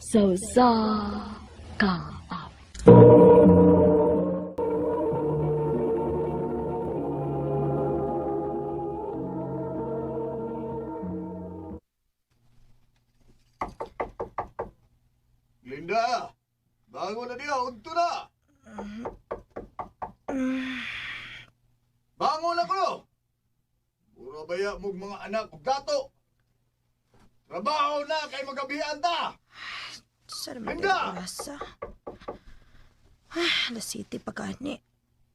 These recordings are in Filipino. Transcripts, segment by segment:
Sausa ka up. Linda! Bago na diya, unto na! Bangon na ko! Puro baya mong mga anak ug dato! Trabaho na kay magabihan ta! Saan Linda! naman oras Alas City pagkani.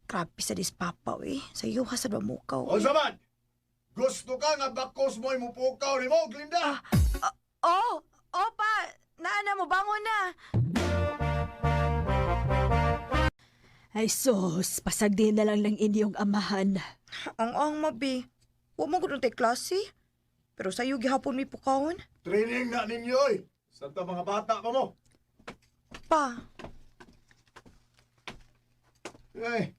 Grabe sa dispapaw Sayo ka sa mamukaw O saman! Gusto ka nga bakos mo imupukaw ni mo, Linda! Oh! Opa! Naana mo, bangon na! Ay sus, pasagdi na lang ng inyong amahan. Ang mabi. Huwag mo gano'n tayo klase. Pero sa'yo gihapon may pukawon. Training na ninyo eh! Santa mga bata pa mo! Pa, Eh,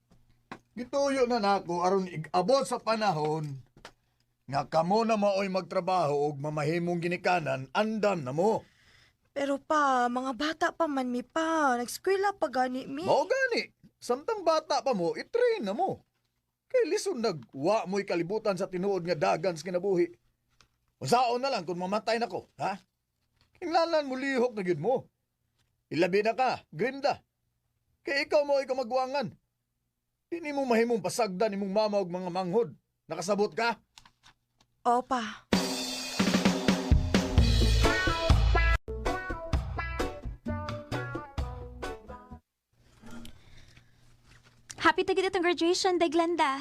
gituyo na nako aron ig-abot sa panahon nga kamo na maoy magtrabaho ug mamahimong ginikanan, andan na mo. pero pa, mga bata pa man mi pa. Nag-eskwela pa gani mi. Mao gani, samtang bata pa mo, i-train na mo. Kay lison nagwa mo'y kalibutan sa tinuod nga dagan sa kinabuhi. Usaon na lang kung mamatay na ko, ha? Kinlanan mo lihok na gyud mo. Ilabi na ka, Grinda. Kay ikaw mo ikaw magwangan. Di ni mo mahimong pasagdan imong mama og mga manghod. Nakasabot ka? Opa. Happy to get itong graduation, day Glenda.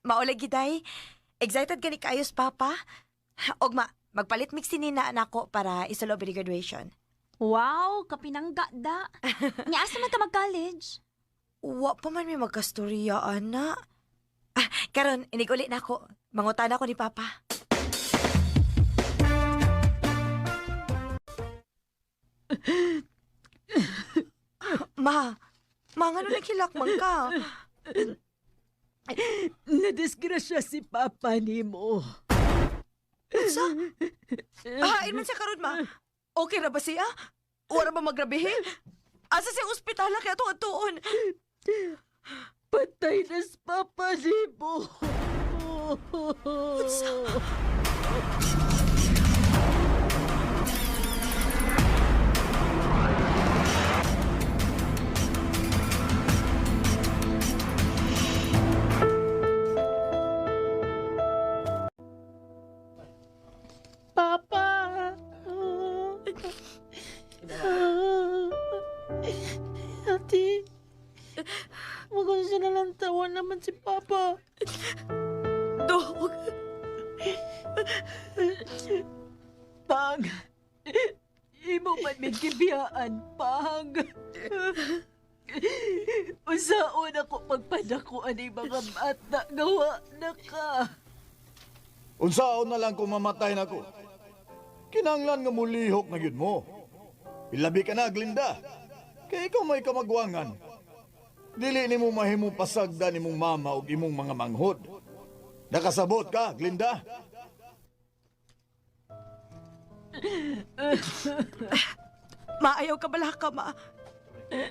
Maulag giday. Excited gani kaayos, Papa. Ogma, magpalit mix nina nako para isalob ni graduation. Wow, kapinangga da. Nga asa man ka mag-college? Wa pa man may magkastorya, ana. Karon, inig-uli na ako. Mangutan ako ni Papa. Ma, nga nagkilakman ka. Nadisgrasya si Papa ni mo. Sa? Hain man siya karon, ma. Okay na ba siya? Wala ba magrabihin? Asa siya ospital kaya tuon-tuon? Patay na si Papa ni mo. Papa! Ate, magkano siya nalantawan naman si Papa. Dog. Pang, imo man may kibiyaan, Pang. Usaon ako magpanakuan ang mga bata, gawa na ka. Unsaon na lang kung mamatay na ko. Kinanglan nga mulihok na gyud mo. Ilabi ka na, Glinda. Kaya ikaw may kamagwangan. Dili ni mo mahimong pasagda ni mong mama o imong mga manghod. Nakasabot ka, Glinda? Maayaw ka bala ka, ma.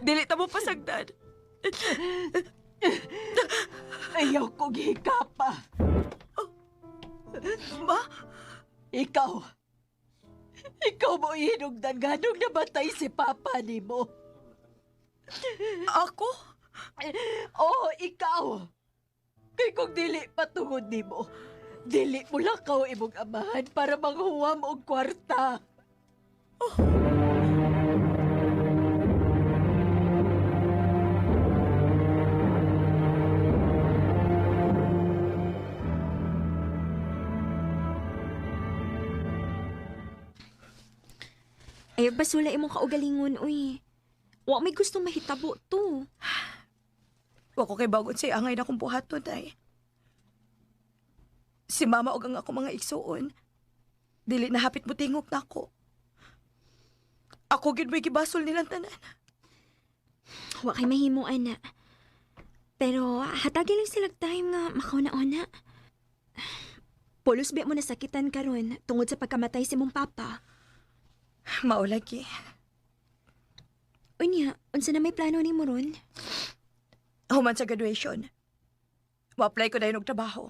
Dili ta mo pasagdan. Ayaw ko gihikapa. Ma? Ikaw mo hinugdan ganong namatay si Papa ni mo. Ako? Oo, ikaw. Kay kung dili patungod ni mo, dili mo lang kao imong amahan para manghuwam og kwarta. Ay, basula imong kaugalingon, uy. Wa may gustong mahitabo to. Wa ko kay bagon siya angay na kong buhaton ay. Si mama og ang ako mga igsuon. Dili na hapit mo tingog na ako. Ako gid may gibasol nilang tanan. Wa kay mahimo, ana. Pero hatagi lang sila time nga makauna-una. Pulos ba mo nasakitan karon tungod sa pagkamatay si mong papa? Maulagi. Unya, unsa na may plano ni mo ron? Human sa graduation. Ma-apply ko dayon og trabaho.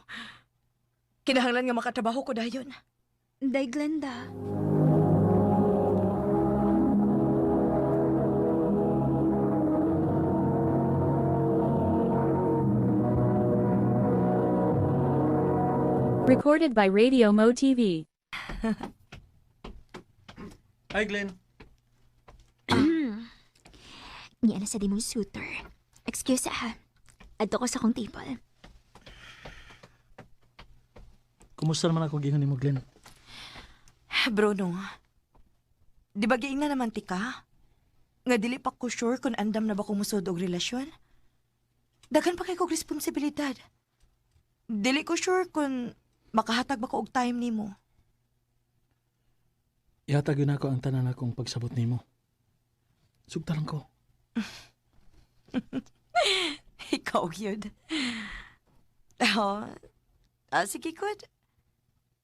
Kinahanglan nga makatrabaho ko dayon. Day Glenda. Recorded by Radio Mo TV. Hi, Glenn. Niya na sa di mong suitor. Excuse ha. Adto ko sa kong table. Kumusta naman ako gingan mo, Glenn? Bruno, di ba giing na naman ti ka? Nga dili pa ko sure kung andam na ba kong musod og relasyon? Daghan pa kay kog responsibilidad. Dili ko sure kung makahatag ba ko og time nimo. Ihatag yun ako ang tanan akong pagsabot nimo. Sugta lang ko. Ikaw yun. Sige, good.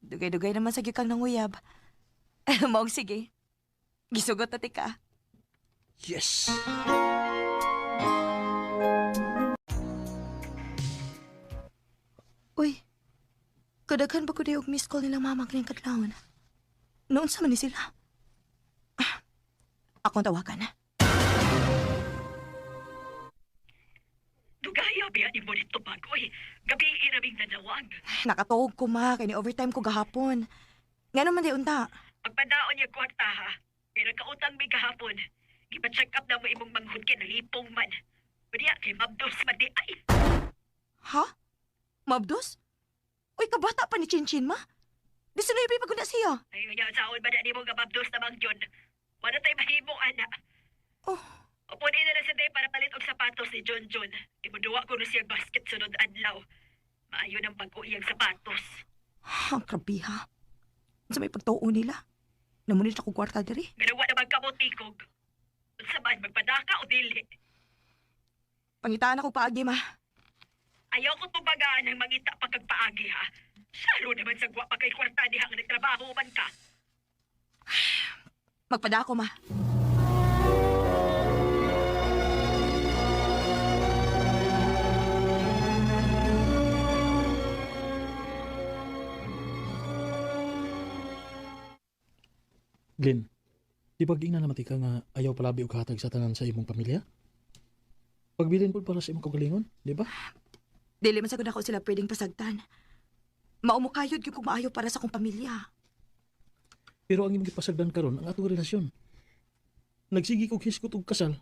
Dugay-dugay naman sa kang nanguyab. Maong sige. Gisugot na tika. Yes! Uy, kadaghan ba ko day og miss call nilang mama kanyang kadlawon? Noon sa man ni sila? Akong tawagan. Dugaya biya ni mo dito bagoy. Gabi iraming nanawag. Nakatuog ko ma, kay ni overtime ko gahapon. Nga naman di unta. Pagpadaon niya kwarta ha. Pero kautang may kahapon. Ipa-check up na mo imong manghud kay nalipong man. Pwede kay mabdos man di ay. Ha? Mabdos? Uy, kabata pa ni Chinchin ma. Di sinuibi pa na siya. Ay, kaya saon ba na ni mo nga mabdos na mang yun? Wala tayo mahimong ana. Oh, Upunin na lang sa day para palit og sapatos ni John John. Imuduwa ko na siya basket sunod adlaw. Maayo ng pag-uiyang sapatos. ang grabe ha. Sa may pagtuo nila. Namunit ako kwarta diri. Ganawa na magkamotikog. Sa man, magpadaka o dili. Pangitaan ako paagi ma. Ayaw ko tubagaan ng mangita pagkagpaagi ha. Saro naman sa gwa pa kay kwarta diha nga nagtrabaho man ka. Magpada ako ma. Glenn, di ba gingan naman ka nga ayaw palabi og hatag sa tanan sa imong pamilya? Pagbilin po para sa imong kagalingon, di ba? Dili man sagad ako sila pwedeng pasagtan. Maumukayod yung kung maayo para sa kong pamilya. Pero ang imong gipasagdan karon ang atong relasyon. Nagsigi kog hiskot og kasal,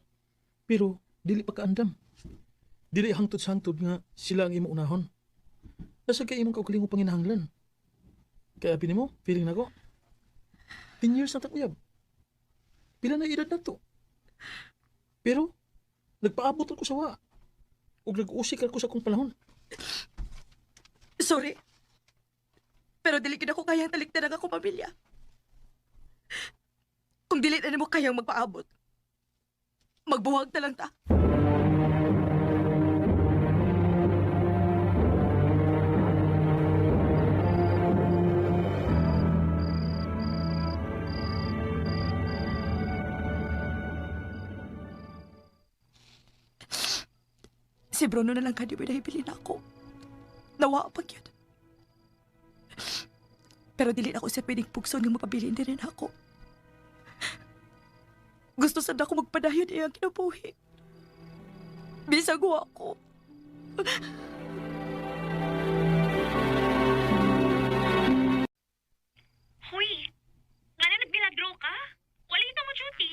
pero dili pa kaandam. Dili hangtod sa hangtod nga sila ang imong unahon. Nasa kay imong kaugalingong panginahanglan. Kaya pinimo, feeling nako. 10 years na takuyab. Pila na edad na to. Pero, nagpaabot ako sa wa. Ug nag-usik ako sa akong panahon. Sorry. Pero dili ko kayang talikdan ang akong pamilya. Kung dili na mo kayang magpaabot, magbuwag na lang ta. Si Bruno na lang ka di ba nahibilin ako. Nawa pag yun. Pero dili na ako siya pwedeng pugson nga mapabilin din rin ako. Gusto sad ako magpadayon iyang kinabuhi. Bisag ako. Huy, nga na nagbilagro ka? Wala ito mo duty.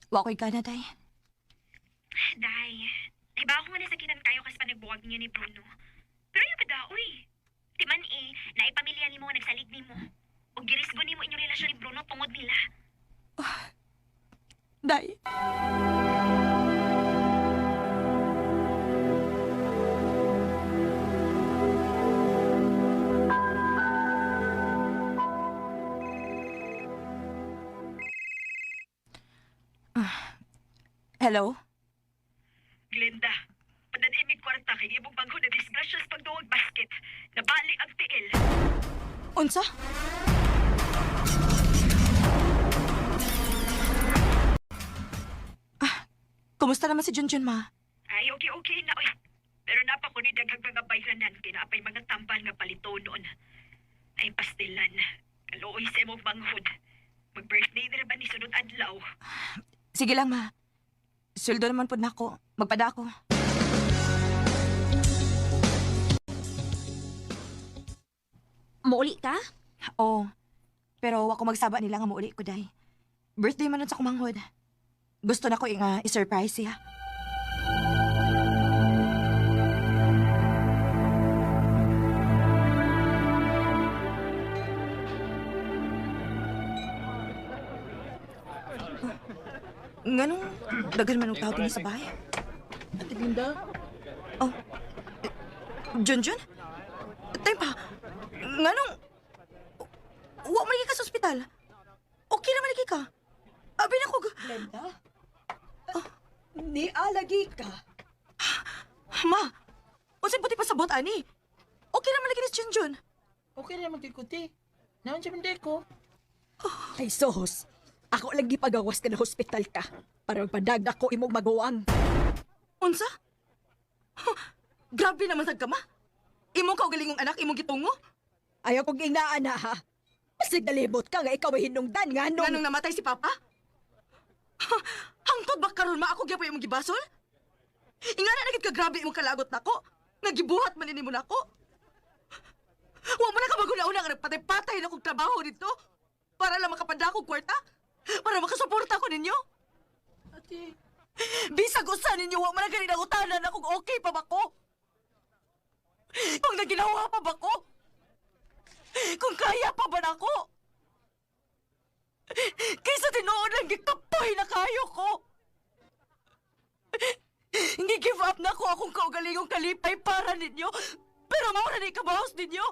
Wa ko'y kana, day. Day, iba ako nga nasakitan kayo kasi pa nagbuwag niya ni Bruno. Pero yung padaoy. Timan naipamilya ni mo nga nagsalig ni mo. O girisgo ni mo inyong relasyon ni Bruno tungod nila. Day. Hello? Glenda, padanin kwarta kay ibong bangko na disgrasya sa pagduwag basket. Nabalik ang tiil. Unsa? Kumusta naman si Junjun, ma? Ay, okay na, oy. Pero napa ko ni daghang mga bayranan, kinapay mga tambal nga palito noon. Ay, pastilan. Kaluoy sa imong banghod. Mag-birthday na ba ni sunod adlaw? Sige lang, ma. Sweldo naman po na ako. Magpada ako. Mauli ka? Oo. Pero ako magsaba nila nga mauli ko, day. Birthday man nun sa kumanghod. Gusto na ko nga i-surprise siya. Nganong dagan man ang tawag niya sa bahay? Ate Glinda? Oh. Junjun? Time pa. Nganong... Wa man lagi ka sa ospital. Okay naman lagi ka. Abi na ko... Glenda? Ni alagi ka. Ma! Unsay puti pa sabot, ani? Okay naman lagi ni si Junjun. Okay naman kikuti. Naman siya mende ko. Ay sos, ako lagi pagawas ka na hospital ka para magpadagda ko imong maguwang. Unsa? Huh, grabe naman sad ka, ma. Imong kaugalingong anak, imong gitungo. Ayaw kong inaan ha. Masig nalibot ka nga ikaw ay hinungdan nga nung... Nganong namatay si Papa? Huh, hangtod ba karon ma ako gyapon imong gibasol? Ingana na gid ka grabe imong kalagot nako. Nagibuhat man nimo nako. Wa mo na ka maguna-una nga nagpatay-patay na kong trabaho dito para lang makapada akong kwarta? Para makasuporta ko ninyo? Ate, Bisag usa ninyo, wa man na ganit ang utanan na kung okay pa ba ko? Kung naginawa pa ba ko? Kung kaya pa ba na ako? Kaysa tinuod lang gikapoy na kayo ko. Hindi give up na ako akong kaugalingong kalipay para ninyo. Pero mauna na ikabahos ninyo.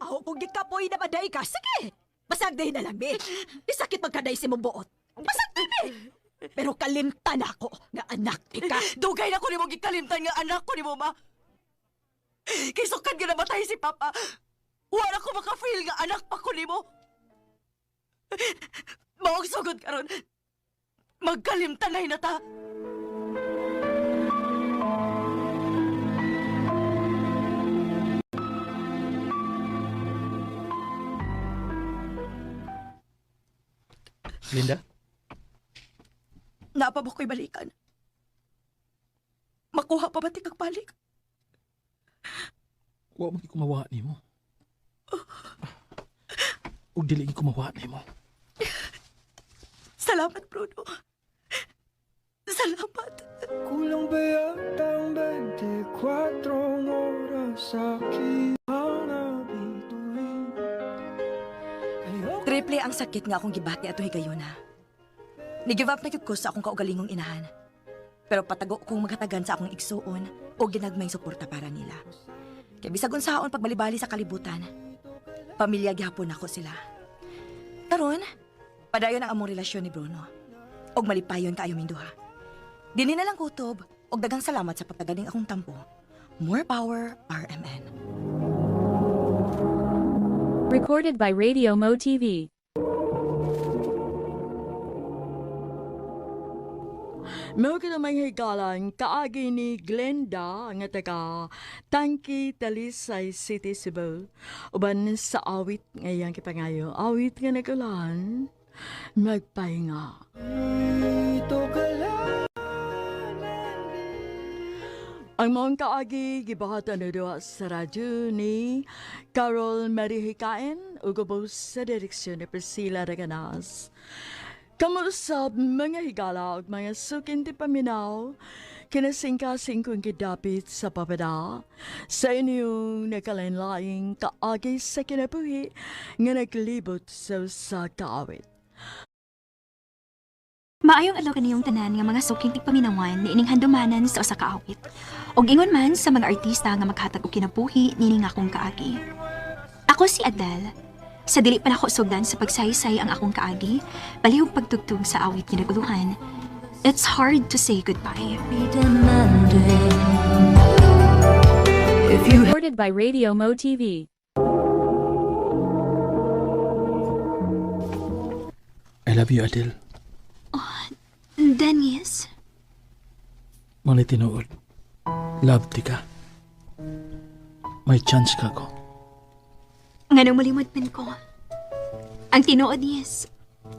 Ako kung gikapoy na maday ka, sige! Basagdahin na lang, be. Isakit magkaday si mong buot. Basagdahin, be! Pero kalimtan ako nga anak ka. Dugay na ko ni mo gikalimtan nga anak ko ni mo, ma. Kay sukad nga namatay si Papa. Wala ko maka-feel nga anak pa ko ni mo. Maong sugod karon. Magkalimtan na hinata. Glinda? Napa ba ko'y balikan? Makuha pa ba ti kagpalik? Wa mo kumawa ni mo. Ug dili kumawa ni mo. Salamat, Bruno. Salamat. Kulang ba yatang 24 oras sa aking nabituin? Triple ang sakit nga akong gibati ato higayuna. Ni-give up na gyud ko sa akong kaugalingong inahan. Pero patago kong magatagan sa akong igsuon o ginagmay suporta para nila. Kaya bisag unsaon pagbalibali sa kalibutan, pamilya gihapon ako sila. Karon, padayon ang among relasyon ni Bruno. Og malipayon kaayo ming duha. Dini na lang kutob og daghang salamat sa pagtagaling akong tampo. More power, RMN. Recorded by Radio Mo TV. Mao ka namang higalan kaagi ni Glenda nga taga Tangki, Talisay City, Cebu. Uban sa awit ngayang kipangayo. Awit nga nagulan, magpahinga. Ito ka lang. Ang mga kaagi gibahatan na doon sa radyo ni Carol Marihikain ug ubos sa direksyon ni Priscilla Raganas. Kamusap mga higala ug mga sukin ti paminaw, kinasingkasing kong kidapit sa papada, sa inyong nakalinlaing kaagi sa kinabuhi nga naglibot sa kaawit. Maayong adlaw kaniyong tanan nga mga suking tigpaminawan ni ining handumanan sa usa ka awit. Og ingon man sa mga artista nga maghatag og kinabuhi nining akong kaagi. Ako si Adele. Sa dili pa nako sugdan sa pagsaysay ang akong kaagi, palihog pagtugtog sa awit nga naguluhan. It's hard to say goodbye. Recorded by Radio Mo TV. I love you, Adele. Dennis, Manay tinuod. Love ti ka. May chance ka ko. Nga nang malimod man ko. Ang tinuod, yes.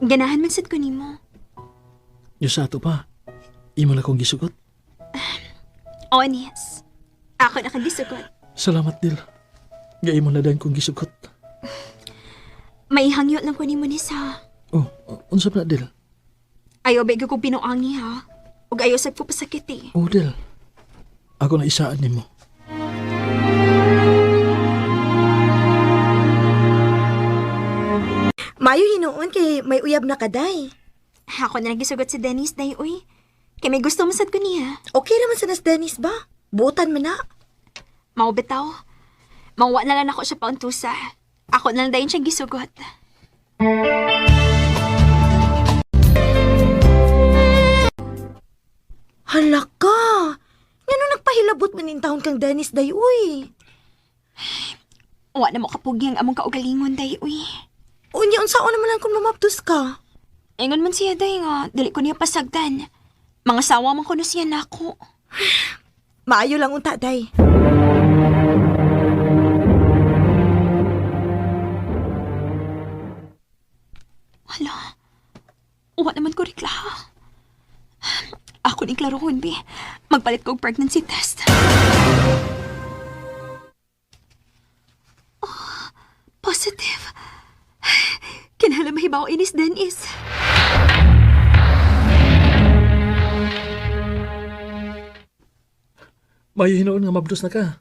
Ganahan man sad ko nimo. Yung sa ato pa, imo na kong gisugot. Oo, yes. Ako na kagisugot. Salamat, Dil. Gaya mo na dahil kong gisugot. May hangyo lang ko nimo ni sa. Oh, unsa pa na, Dil? Ayaw bego kong pinuangi ha. Ug ayaw sad ko pasakit eh. Oh, Dil. Ako na isaan ni mo. Mayo hinuon kay may uyab na kaday. Ako na nagisugot si Dennis, day uy. Kay may gusto masad ko niya. Okay naman sa nas Dennis ba? Butan man na. Mao bitaw. Mangwa na lang ako siya pauntusa. Ako na lang dayon siyang gisugot. Hala ka! Ngano nagpahilabot man in taon kang Dennis day uy. Wa na mo kapugi ang among kaugalingon, day uy. Unya unsaon naman lang kung mamaptos ka? Ingon man siya, day nga. Dili ko niya pasagdan. Mga sawa man ko na siya nako. Maayo lang unta day. Hala. Wa naman ko rikla. Ako ni klarohon, bi. Magpalit ko og pregnancy test. Oh, positive. Kinahanglan mahibaw inis Dennis. Mayo hinoon nga mabdos na ka.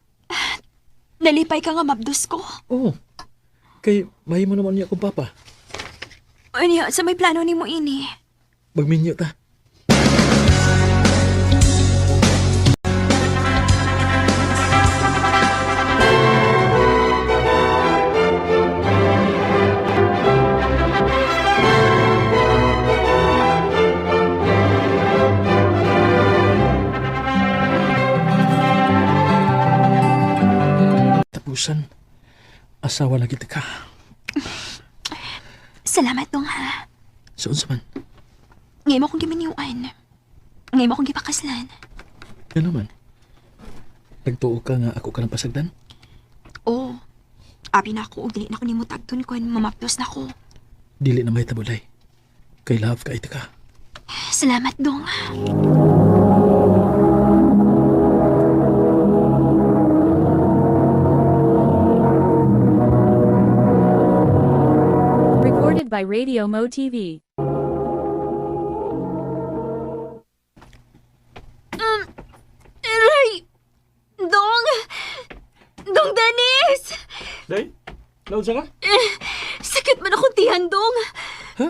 Nalipay ka nga mabdos ko. Oo. Kay mahimo naman niya akong papa. Ano sa may plano ni mo ini? Magminyo ta. Tapusan. Asawa lagi ka. Salamat dong ha. Saan sa man? Ngayon mo akong giminiwan. Ngayon mo akong gipakaslan. Yan naman. Nagtuo ka nga ako ka ng pasagdan? Oo. Abi na ako, dili na ako nimo tagton ko, mamaplos na ko. Dili na may tabulay. Kay love ka ito ka. Salamat dong. Recorded by Radio Mo TV. Aray! Dong! Dong Dennis! Day? Laon sa ka? Sakit man akong tiyan, Dong. Ha?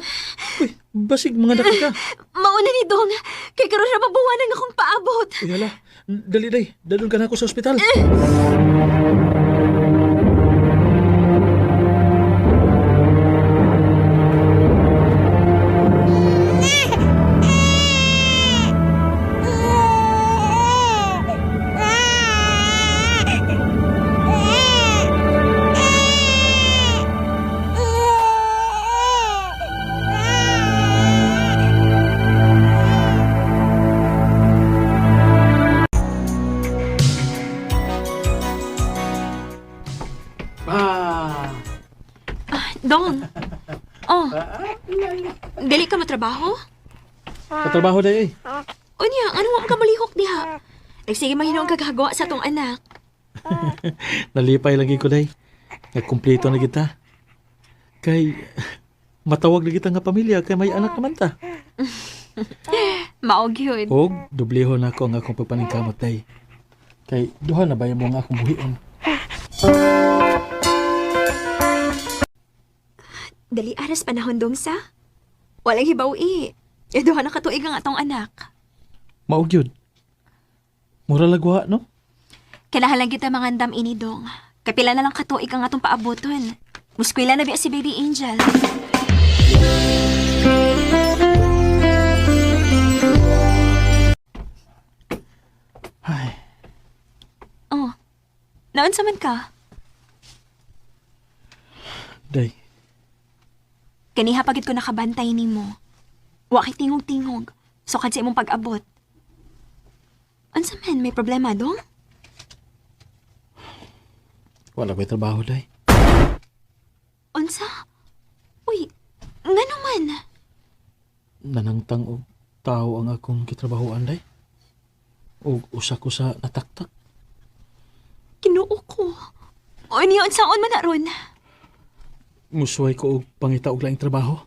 Uy, basig mga daki ka. Mauna ni Dong. Kay karon ra mabuwanan akong paabot. Uy, hala. Dali, day. Dadun ka na ako sa ospital. Dong. Oh. Dili ka matrabaho? Katrabaho, day. Unya, ano mo ka malihok diha? Nagsige mahinaw kagagawa sa tong anak. Nalipay lagi ko, day. Nagkumpleto na kita. Kay, matawag na kita nga pamilya, kay may anak naman ta. Maog yun. Og, dubliho na ako ang akong pagpaningkamot, day. Kay, duha na ba yung mga akong buhion? Dali aras panahon dong sa? Walang hibaw-i. Duha na katuig ang atong anak. Maog yun. Mura lagwa, no? Kailangan kita mangandam ini dong. Kapila na lang katuig ang atong paaboton. Muskwila na biya si Baby Angel. Ay, Oh. Naon sa man ka? day. Kaniha pagit ko nakabantay nimo. Wa kay tingog-tingog. So kadsi imong pag-abot. Unsa man, may problema, dong? Wala ko'y trabaho, day. Unsa? Uy, nga naman. Nanangtang og tao ang akong kitrabahoan, day. Og usa ko sa nataktak. Kinuo ko. O niya, unsaon man na ron? Musway ko og pangita og laing trabaho.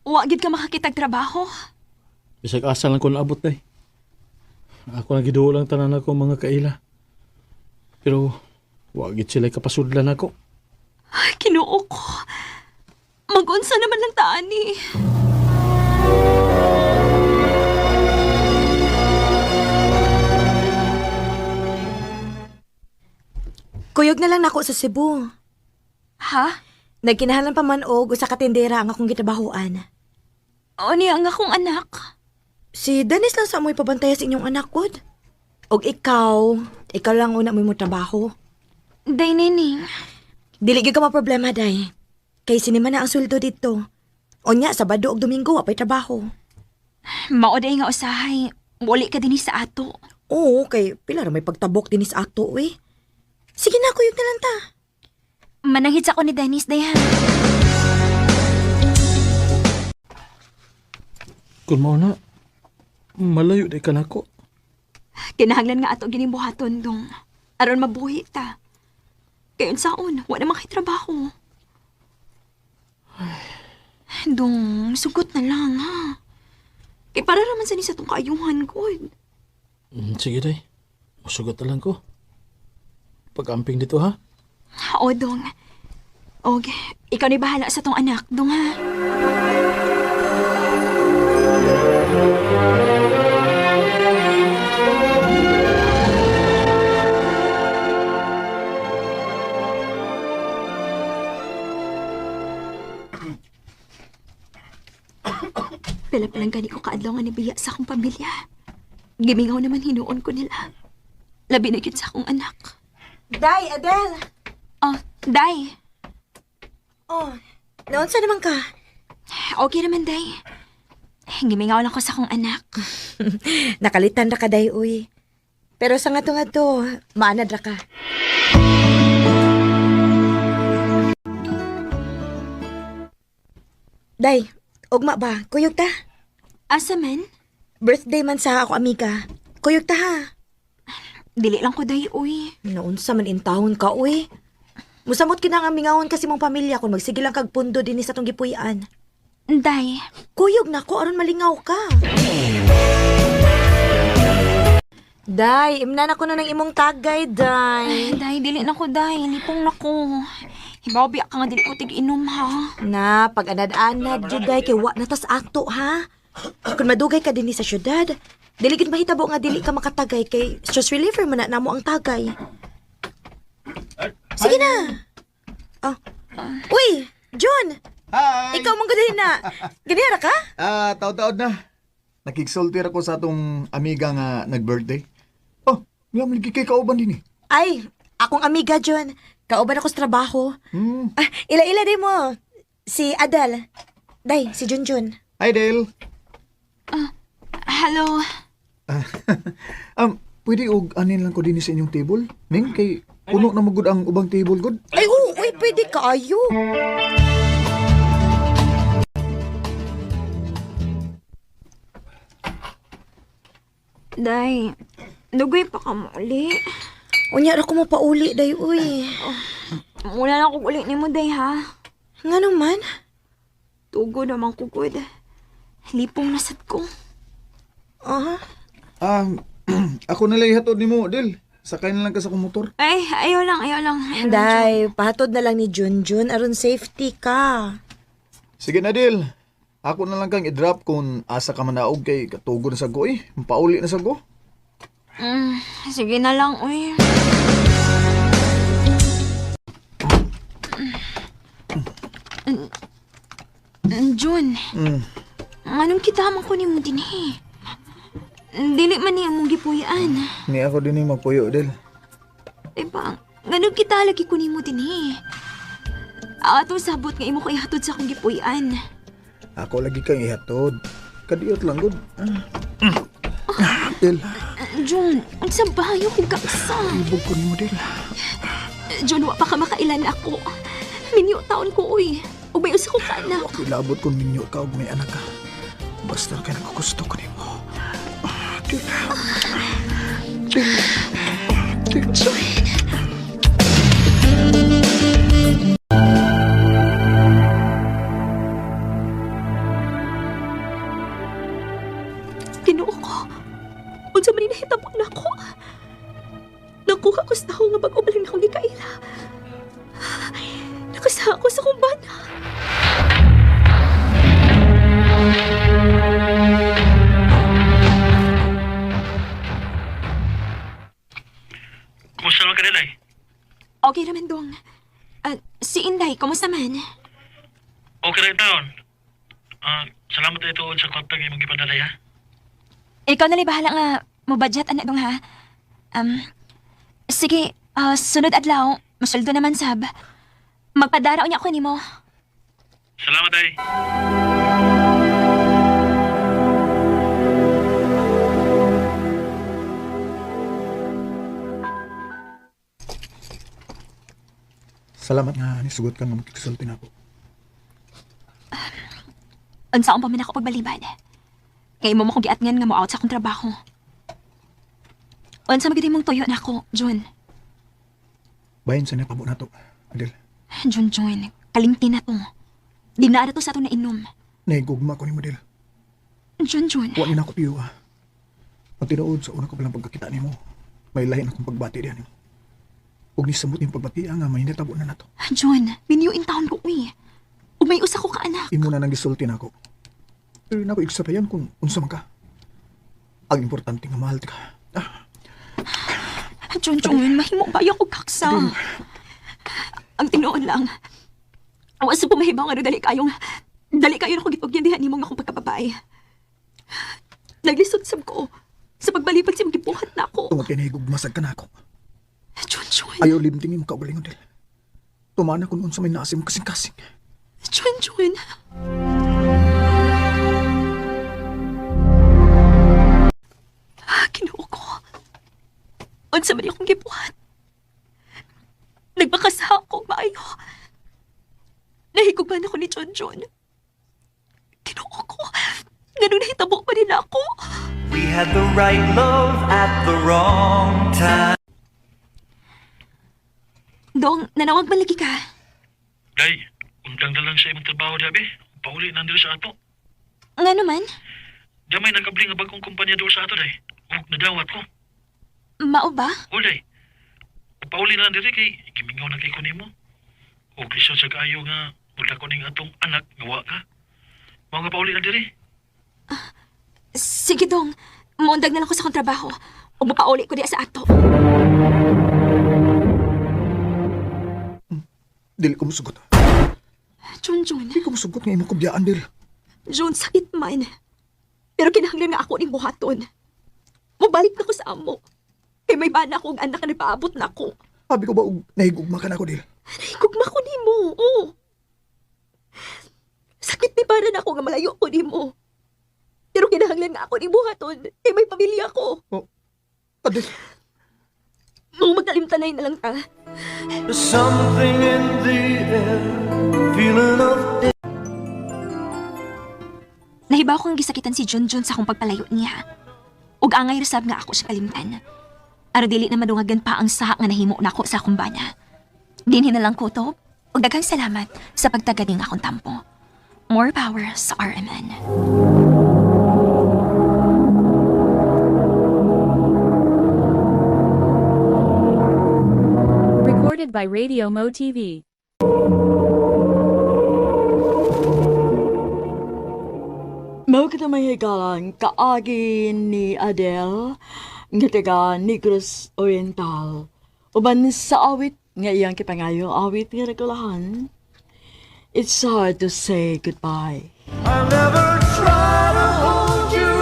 Wa gid ka makakitag trabaho. Bisag asa lang ko naabot, day. Ako na giduo lang tanan ako mga kaila. Pero wag gid sila kapasudlan ako. Ay, kinuo ko. Mag-unsa naman lang taan ni. Kuyog na lang nako sa Cebu. Ha? Nagkinahalan pa man og usa ka tindera ang akong gitabahuan. O niya ang akong anak. Si Dennis lang sa amoy pabantaya sa inyong anak kod. Og ikaw lang una mo trabaho. Day, nining. Dili gyud ka maproblema, day. Kay sinima na ang sweldo dito. Onya, Sabado ug Domingo, apay trabaho. Mao day nga usahay. Wali ka din sa ato. Oo, kay pila ra may pagtabok din sa ato, eh. Sige na, kuyog na lang ta. Mananghit sa ko ni Dennis, day ha. Kung mao na, malayo day ka nako. Kinahanglan nga ato ginibuhaton dong. Aron mabuhi ta. Kayon saon, wala naman kay trabaho. Dong, sugot na lang ha. Kay para naman sa ni sa tong kaayuhan ko. Sige, day. Musugot na lang ko. Pag-amping dito, ha? O, dong. Og, ikaw ni bahala sa tong anak, dong ha. Pala-palang gani ko kaadlaw nga nibiya sa akong pamilya. Gimingaw naman hinuon ko nila. Labi na gyud sa akong anak. Day, Adele! Oh, day. Oh, naunsa naman ka? Okay naman, day. Gimingaw lang ko sa akong anak. Nakalitan ra ka, day, uy. Pero sa nga to, maanad ra ka. Day, ugma ba? Kuyog ta? Asa man? Birthday man sa ako, amiga. Kuyog ta, ha? Dili lang ko, day, uy. Naunsa man intahon ka, uy. Musamot kinang amingawon kasi mong pamilya kung magsige lang kag pundo din sa tong gipuy-an. Day. Kuyog na ko aron malingaw ka. Day, imnan ako na ng imong tagay, day. Day, dili na ko, day. Lipong na ko. Hibaw, biyak ka nga dili ko tig-inom, ha? Na, pag anad-anad, juday, kay wa na tas ato, ha? Kung madugay ka din sa syudad, dili gid mahitabo nga dili ka makatagay kay stress reliever man na namo ang tagay. Sige na. Oh. Uy, John! Hi! Ikaw mong ganahin na. Ganihara ka? Taod-taod na. Nakigsultir ako sa atong amiga nga nag-birthday. Oh, nga maligi kay kauban din eh. Ay, akong amiga, John. Kauban ako sa trabaho. Ila-ila din mo. Si Adal. Day, si Junjun. Hi, Dale. Hello. Pwede og anin lang ko din sa inyong table? Ming, kay puno na magud ang ubang table gud. Ay, oo, uy, pwede ka, ayo. Day, dugoy pa ka mo uli. Unya ra ko mo pauli, day, uy. Mula na ko uli ni mo, day, ha? Nga naman. Tugo naman ko, good. Lipong nasad ko. Aha. Ako na lang ihatod ni mo, Del. Sakay na lang ka sa kong motor. Ay, ayaw lang. Day, pahatod na lang ni Junjun aron safety ka. Sige na, Del. Ako na lang kang i-drop kung asa ka manaog kay katugo na sa go eh. Pauli na sa go. Sige na lang, uy. Jun, anong kitaman ko ni mo din eh? Dili man niya mong gipuyan. Ni ako din yung magpuyo, Del. Eh bang, ganun kita lagi ko nimo din eh. Atong sabot nga imo ko ihatod sa akong gipuyan. Ako lagi kang ihatod. Kadiyot lang, good. Del, John, ang sabayo kong kaksa. ibog ko ni mo, Del. John, wa pa ka makailan ako. Minyo taon ko, uy. Ubayos ako ka anak. Kilabot kong ninyo ka og may anak ka. Basta ka nakagusto ko ni mo. Del. Del. Del. Ginoo ko. Unsa man ni nahitabo na ako. Nakuha ko sa taho nga pag-ubaling na akong gikaila. Nakasaha ko sa kumbana. Kumusta naman ka nilay? Okay naman dong. Si Inday, kumusta man? Okay rin taon. Salamat na ito sa kontag yung ipadalay ha. Ikaw na bahala nga mo budget anak dong ha. Sige, sunod adlaw, masuldo naman sab. Magpadaraw niya ako nimo. Salamat ay. Salamat nga, nisugot ka nga magkikisulti na ako. Unsa pa man ako pagbalibad. Kay mo kong giatngan nga mo out sa akong trabaho. Unsa magid mong tuyo na ako, John? Bayan sa napabo na to, Adel. John, kalimti na to. Di na to sa ato na inom. Naigugma ko ni mo, Del. John. Wala na ako tiyo, ha. Ang tinuod sa una ko palang pagkakita ni mo, may lahin akong pagbati diyan mo. Huwag nisamot yung pagbati nga, may natabo na nato. John, binyuin taon ko, uy. Umay usa ko ka, anak. Imo na nang gisulti na ako. Pero na ako iksabayan kung unsa man ka. Ang importante nga mahal ka. John, mahimo ba yung kaksa? Ang tinuod lang. Awas sa pumahibaw nga dali kayo na kung gitugyan ni mong akong pagkababae. Naglisod sab ko. Sa pagbalipad siya magibuhat na ako. Tungod kinahigugmasag ka na ako. John. Ayaw limtingin mo kaugalingon, Del. Tumana kung unsa may naasim kasing-kasing. John. Ginoo ko. Unsa man akong gibuhat. Nagpakasa ako, maayo. Nahiguban ako ni John. Ginoo ko. Ganun nahitabo pa rin ako. We had the right love at the wrong time. Dong, nanawag man lagi ka. Day, undang na lang sa imong trabaho dabi. Pauli na nandito sa ato. Nga naman, Di may nagabling nga bagong kumpanya doon sa ato, day. O, nadawat ko. mao ba? O, day. Pauli na nandito kay gimingaw na kay kunin mo. O, kisyo sa kaayo nga mula ko ning atong anak, gawa ka. Mga nga pauli na diri. Sige dong, muundag na lang ko sa akong trabaho. O mapauli ko diya sa ato. Dili ko musugot. John. Dili ko musugot nga imong kubyaan, Del. John, sakit man. Pero kinahanglan nga ako ning buhaton. Mabalik na ko sa amo. Kay may bana akong anak na nagpaabot na ako. Sabi ko ba, nahigugma ka na ako, Del. Nahigugma ko ni mo, oo. Sakit ni para na ako nga malayo ko ni mo. Pero kinahanglan nga ako ning buhaton. Kay may pamilya ko. Adel, Nung magkalimtanay na lang ta. There's something in the air, feeling of Nahibaw kong gisakitan si John sa akong pagpalayo niya. Ug angay resab nga ako sa kalimtan. Aro dili na madungagan pa ang saha nga nahimo nako sa akong bana. Dinhi na lang ko to. Ug daghang salamat sa pagtaganing akong tampo. More power sa RMN. Recorded by Radio Mo TV. Mao kita may higalan kaagi ni Adele nga taga Negros Oriental. Uban sa awit nga iyang kipangayo awit nga regulahan. It's hard to say goodbye. I'll never try to hold you.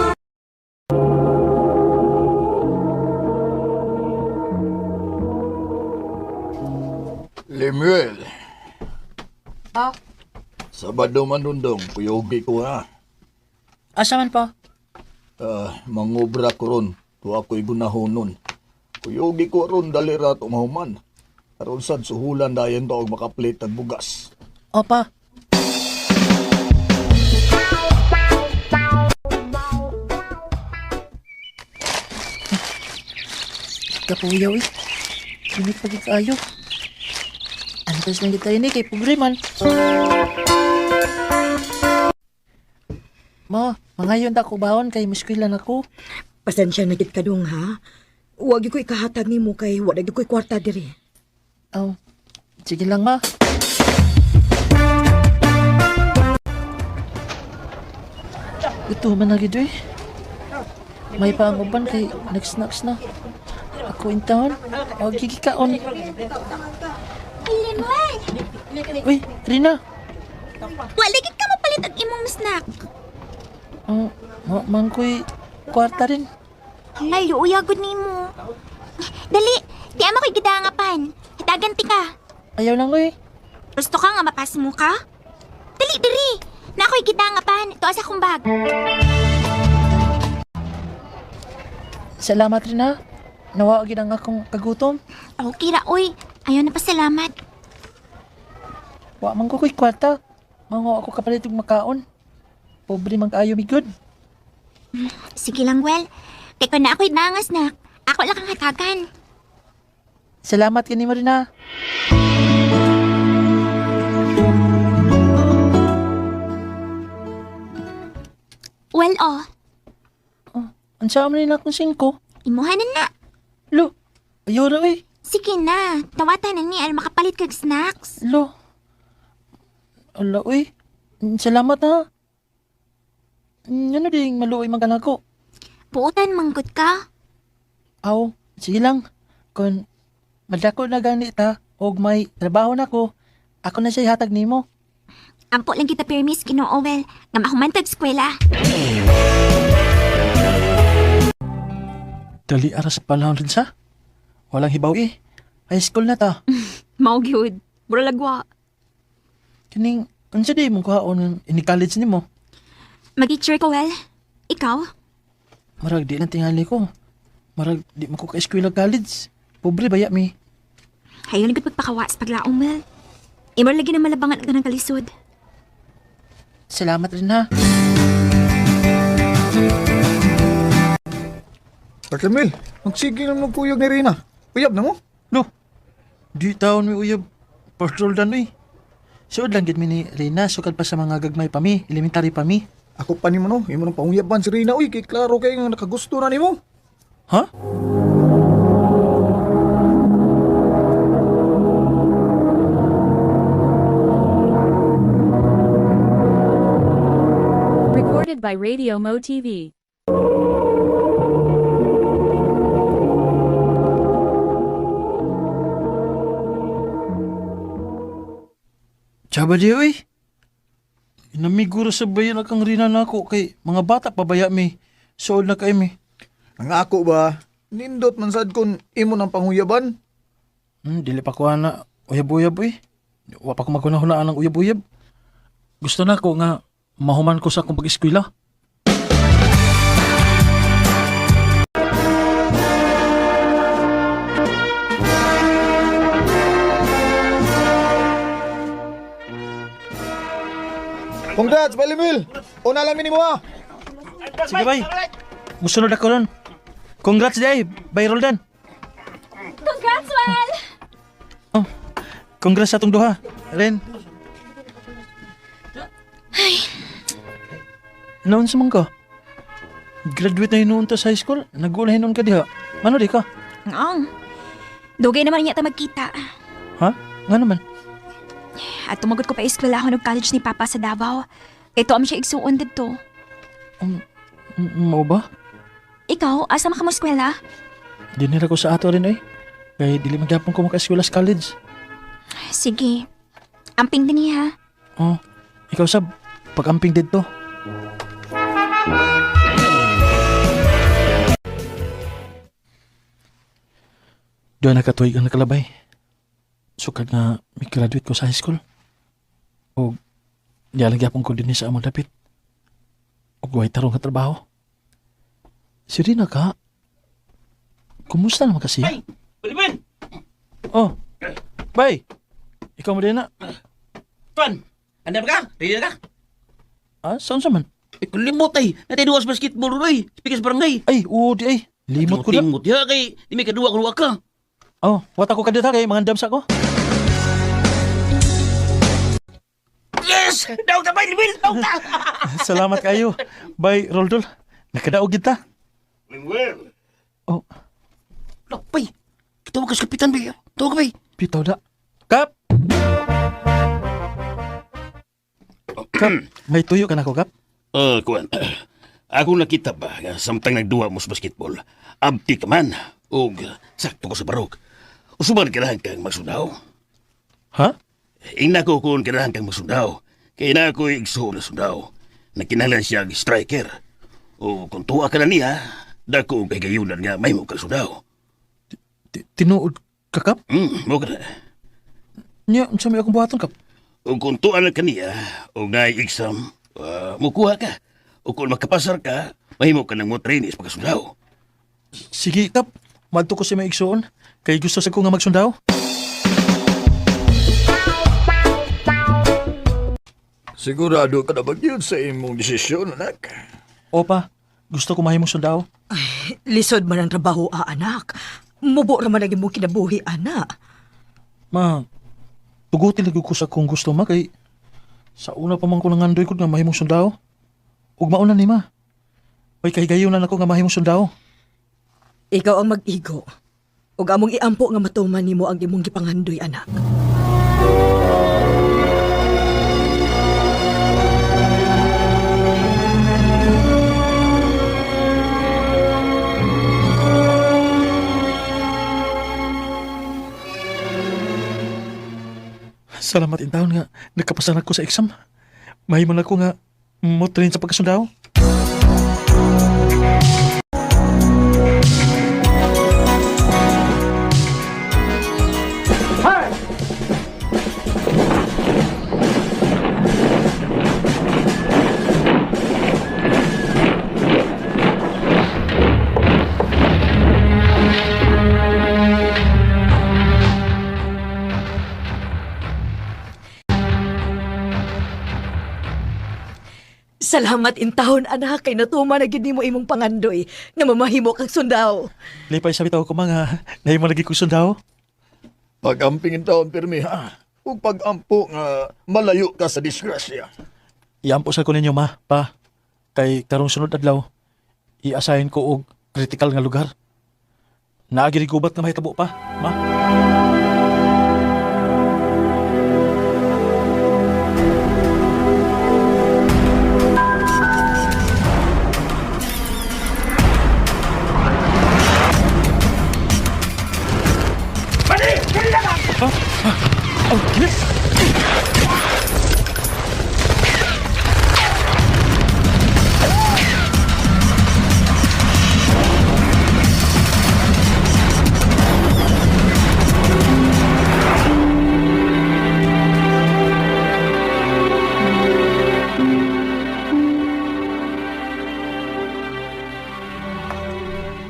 Samuel, Ah, Sabado man dundong, puyogi ko ha. asa man pa? Mangobra ko ron, to ako'y gunahonon. Puyogi ko ron dalira tumahuman. Aron sad suhulan dayon daog makaplit at bugas. Opa. Kapuyaw eh. Sinit pagi kayo. Antas lang kita ini kay pugriman. Ma, mangayon ta ko baon kay muskwilan ako. Pasensya na gid ka dong ha. Huwag ko ikahatag ni mo kay wala ko'y kwarta diri. Oh, sige lang ma. Ito man na gid eh. May panguban kay next na. Ako in town. O gigikaon. Ilinway! Uy, Rina. Wala gid ka mapalit ang imong snack. Oh, mangkoy kwarta rin. Halay, uyagod ni mo. Dali, di ama ko'y gidangapan. Hitagan ti ka. Ayaw lang uy. Gusto ka nga mapas mo ka? Dali, diri. Na ako'y gidangapan. Ito asa kong bag. Salamat rin ha. Nawagin ang akong kagutom. Okay ra, oy. Ayaw na pa salamat. Wa man ko ko'y kwarta. Mga ako kapalit og makaon. Pobre man kaayo mi good. Sige lang, well. Kaya kung na ako'y nangas na, ako lang ang hatagan. Salamat kini mo rin ha. Well, oh. Ansa man rin akong 5. Imuhanan na. Lo, ayaw ra uy. Sige na. Tawatan na ni al makapalit kag snacks. Lo. Ala uy. Salamat ha. Ano ding maluoy man kanako? Puutan manggod ka. Aw, sige lang. Kung madako na ganit ha, og may trabaho na ko, ako na siya hatag nimo. Ampo lang kita permis kinoowel nga mahumantag eskwela. Dali aras panahon rin sa. Walang hibaw eh. High school na ta. Mao gyud. Mura lagwa. Kining, unsa di mong kuhaon ng ini-college ni mo? Mag-teacher ko, well. Ikaw? Marag di lang tingali ko. Marag di mo ko ka-eskwela college. Pobre baya mi. Hayo lang pagpakawas paglaong, well. Imor lagi na malabangan ka ng kalisod. Salamat rin ha. Samuel, magsige lang magkuyog ni Rina. Uyab na mo? Lo, di taon mi uyab. Patrol dan uy. Suod lang gid mi ni Rina, sukad pa sa mga gagmay pa mi, elementary pa mi. Ako pa ni mo no, imo nang panguyaban si Rina. Uy, kay klaro kay nga nakagusto na ni mo. Ha? Recorded by Radio Mo TV. Chaba di uy. Namiguro sa bayan akang Rina na ako kay mga bata pabaya mi. Suod na kay mi. Ang ako ba, nindot man sad kun imo nang panguyaban. Dili pa ko na uyab-uyab uy. Wa pa ko magkunahunaan ng uyab-uyab. Gusto na ko nga mahuman ko sa akong pag-eskwela. Congrats, Balimil! Una lang ni mo ha! Sige bay. Musunod ako ron. Congrats day, bay Roldan. Congrats, well! Oh, congrats sa atong duha. Ren. Noon sa ka? Graduate na hinuon ta sa high school? Nag-ula hinuon ka diha? Ano di ka? Ang. Dugay naman niya ta magkita. Ha? Nga naman. At tumagot ko pa eskwela ako ng college ni Papa sa Davao. Ito am siya igsuon dito. Mao ba? Ikaw, asa ka mo eskwela? Dinira ko sa ato rin eh. Kaya dili magyapon ko maka-eskwela sa college. Sige. Amping din niya. Oh, ikaw sab, pag-amping dito. Doon nakatuig ang nakalabay. sukad nga may graduate ko sa high school. O dialang gyapon ko din sa among dapit. O guway tarong nga trabaho. Si Rina ka, kumusta naman kasi? Ay! Balibin! Oh, bay! Ikaw mo din na. Tuan! Anda ba ka? Ready na ka? Ah, saan sa man? Kulimot ay! Natay duwas basketball roy! Speaker sa barangay! Ay, oo di ay. Limot ko na. Limot ya kay di may kadua kung ka. Oh, wata ko kadita kay mga dams ako. Yes! Daw ta bay libil! Daw ta! Salamat kayo. Bay, Roldol. Nakadaog kita. Oh, Bay! Kita mo kas kapitan bay. Tawa ka bay. pitaw da. Kap! Kap, may tuyo ka na ko, Kap? Kuan. Ako nakita ba nga samtang nagduwa mo sa basketball. Abti ka man. O sakto ko sa barog. Usuman kailangan kang magsundaw. Ha? Ina ko kung kailangan kang magsundaw. Kaya na ako igsuho na sundaw. Nakinahanglan siya striker. O kung tuwa ka na niya, dako kay gayunan nga may mo kang sundaw. Tinuod ka, Kap? Mo ka na. Nya, sa may akong buhaton, Kap? O kung tuwa na ka niya, o nga exam, mukuha ka. O kung makapasar ka, mahimo ka ng mo trainis pagkasundaw. Sige, Kap. Madto ko si may igsuon. Kay gusto sa ko nga magsundaw. Sigurado ka na ba yun sa imong desisyon, anak? Opa, gusto ko mahimong sundaw. Lisod man ang trabaho, anak. Mubo raman ang imong kinabuhi, anak. Ma, tugutin lagi ko sa kung gusto ma kay sa una pa man ko nangandoy ko nga mahimong sundaw. Ug mauna ni ma. May kahigayunan ako nga mahimong sundaw. Ikaw ang mag-igo. Ug among iampo nga matuman nimo ang imong gipanghandoy, anak. Salamat in taon nga nakapasan ako sa exam. Mahimong ako nga mo train sa pagkasundaw. Salamat in taon, anak, kay natuman na gid nimo imong pangandoy nga mamahimo kang sundaw. Lipay sa bitaw ko mga nahimong lagi ko sundaw. Pag-amping taon, pirmi, ha? Huwag pag-ampo nga malayo ka sa disgrasya. Iampo sa ko ninyo ma, pa. Kay karong sunod adlaw, i-assign ko og critical nga lugar. Naagiri gubat nga mahitabo pa, ma. Oh, yes!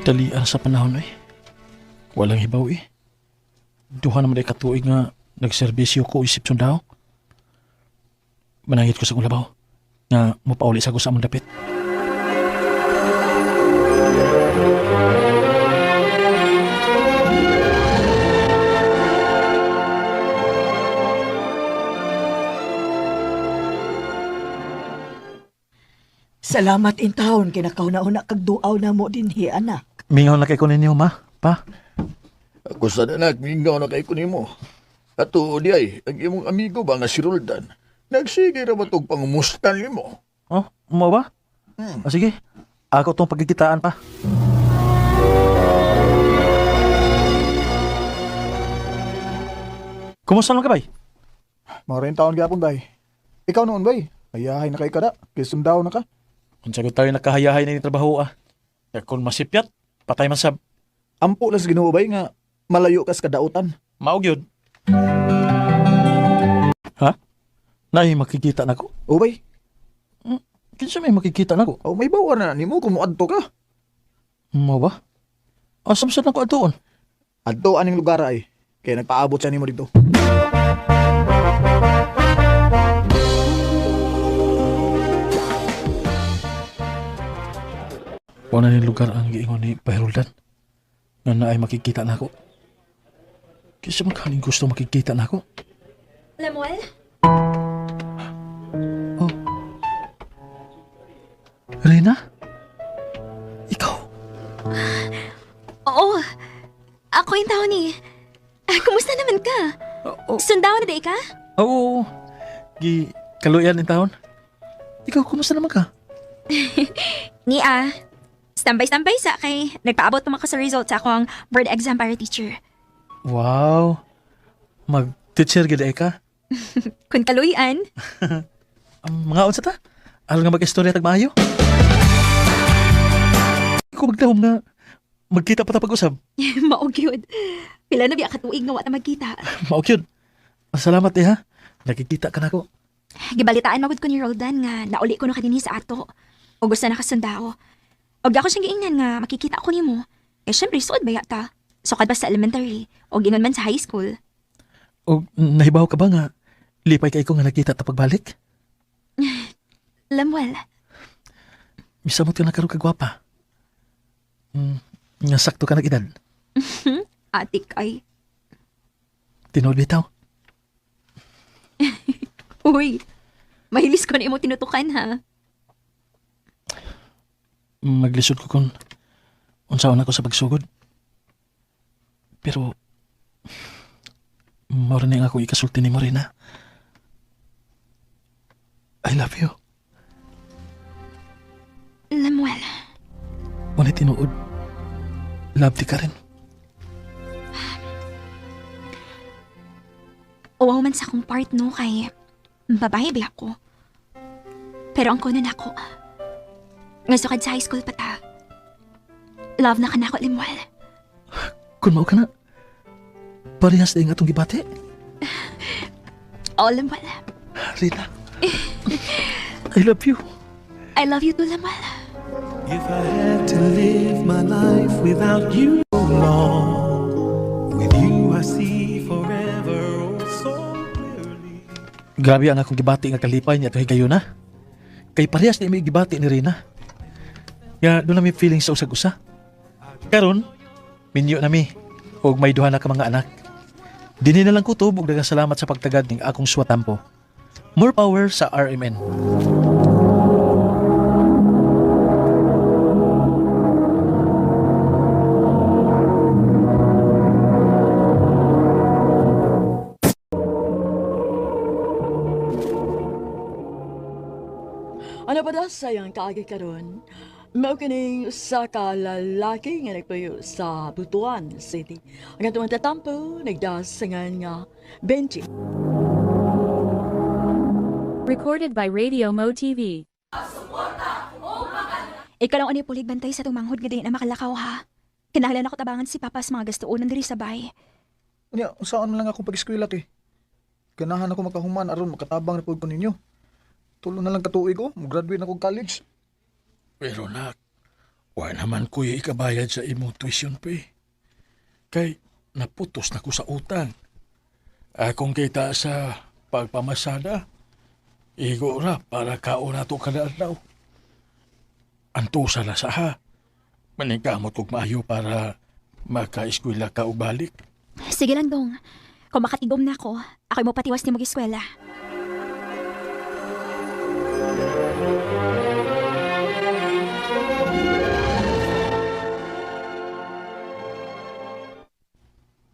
Dalian sa panahon eh. Walang hibaw eh. Duha naman ay katuig nga nagserbisyo ko isip sundaw. Manangit ko sa kong labaw nga mapauli sa ko sa among dapit. Salamat in taon kay nakauna-una kag duaw na mo dinhi, anak. Mingaw na kay ko ninyo ma, pa. Ako sa anak, mingaw na kay kunimo. Ato, di ay, ang imong amigo ba nga si Roldan, nagsige ra ba itong pangumustan mo? Oh, mo ba? Ah, sige, ako tong pagkikitaan pa. Kumusta naman ka, bay? Maraming taon gyapon bay. Ikaw noon bay, ayahay na kay kada, kay sundaw na ka. Kung sagot tayo nakahayahay na yung trabaho kaya kung masipyat, patay man sab. Ampo lang sa Ginoo bay nga malayo ka sa kadautan. Maog yun. Naay makikita nako. O bay, Kinsa may makikita nako? o may bawa na nimo kung muadto ka. Mo ba? Asam sa nako atuon? Adto aning lugar ay. Kaya nagpaabot sa nimo dito. Wala ni lugar ang giingon ni Pairuldan nga naay makikita nako. Kinsa man kaning gusto makikita nako? Lemuel? Rina? Ikaw? Oo. Ako yung tao ni. Kumusta naman ka? Sundaw na day ka? Oo. Kaluyan in taon. Ikaw, kumusta naman ka? Standby sa kay nagpaabot naman ko sa results sa akong board exam para teacher. Wow. Mag-teacher gid ka? Kung kaluyan, Mga unsa ta? Aron nga mag-istorya tag maayo. Ikaw magdahom nga magkita pa ta pag-usab. maog yun. Pila na biya katuig nga wata magkita. Mao gyud. Salamat ha. Nakikita ka nako. Gibalitaan magud ko ni Roldan nga nauli ko na kanini sa ato. O gusto na kasundao. Og ako siyang giingnan nga makikita ako nimo. Eh syempre suod baya ta. Sukad pa sa elementary o ingon man sa high school. O nahibaw ka ba nga lipay kay ko nga nakita ta pagbalik? Lemuel, Misamot ka na karon kagwapa. Nga sakto ka nag-edad. atik ay. Tinood bitaw. Uy, mahilis ko na imo tinutukan ha. Maglisod ko kung unsaon ako sa pagsugod. Pero mao rin ako ikasulti ni mo rin ha. I love you. Lemuel, Wala tinuod. Love ti ka rin. uwaw man sa akong part no kay babae ba ako. Pero ang kunan ako, nga sukad sa high school pa ta. Love na ka na ako, Lemuel. Kung mao ka na, parehas na yung atong gibati. Oh, Lemuel. Rina, I love you. I love you too, Lemuel. If I had to live my life without you long, with you I see forever oh so clearly. Grabe ang akong gibati nga kalipay niya ito kayo na. Kay parehas na may gibati ni Rina. Nga doon na may feeling sa usag-usa. Karon, minyo na mi. Huwag may duha na ka mga anak. Dini na lang ko to, dagang salamat sa pagtagad ng akong suwatampo. More power sa RMN. Ano ba da sayang kaagi karon? Mao kining usa ka lalaki nga nagpuyo sa Butuan City. Ang atong tatampo nagdasangan nga Benji. Recorded by Radio Mo TV. Ikaw lang ani pulig bantay sa tumanghod nga di na makalakaw ha. Kinahanglan ako tabangan si Papa sa mga gastoonan diri sa bay. Unya, saan man lang akong pag-eskwela ti. Ganahan ako makahuman aron makatabang na pud ko ninyo. Tulo na lang katuig ko, mag-graduate na kong college. Pero nak, wala naman ko ikabayad sa imong tuition pa eh. Kay naputos na ko sa utang. Akong kita sa pagpamasada, igo ra para kaon na to kada adlaw. Antusa na sa ha. Maningkamot kog maayo para maka-eskwela ka og balik. Sige lang dong. Kung makatigom na ako, ako'y mo patiwas ni mag-eskwela.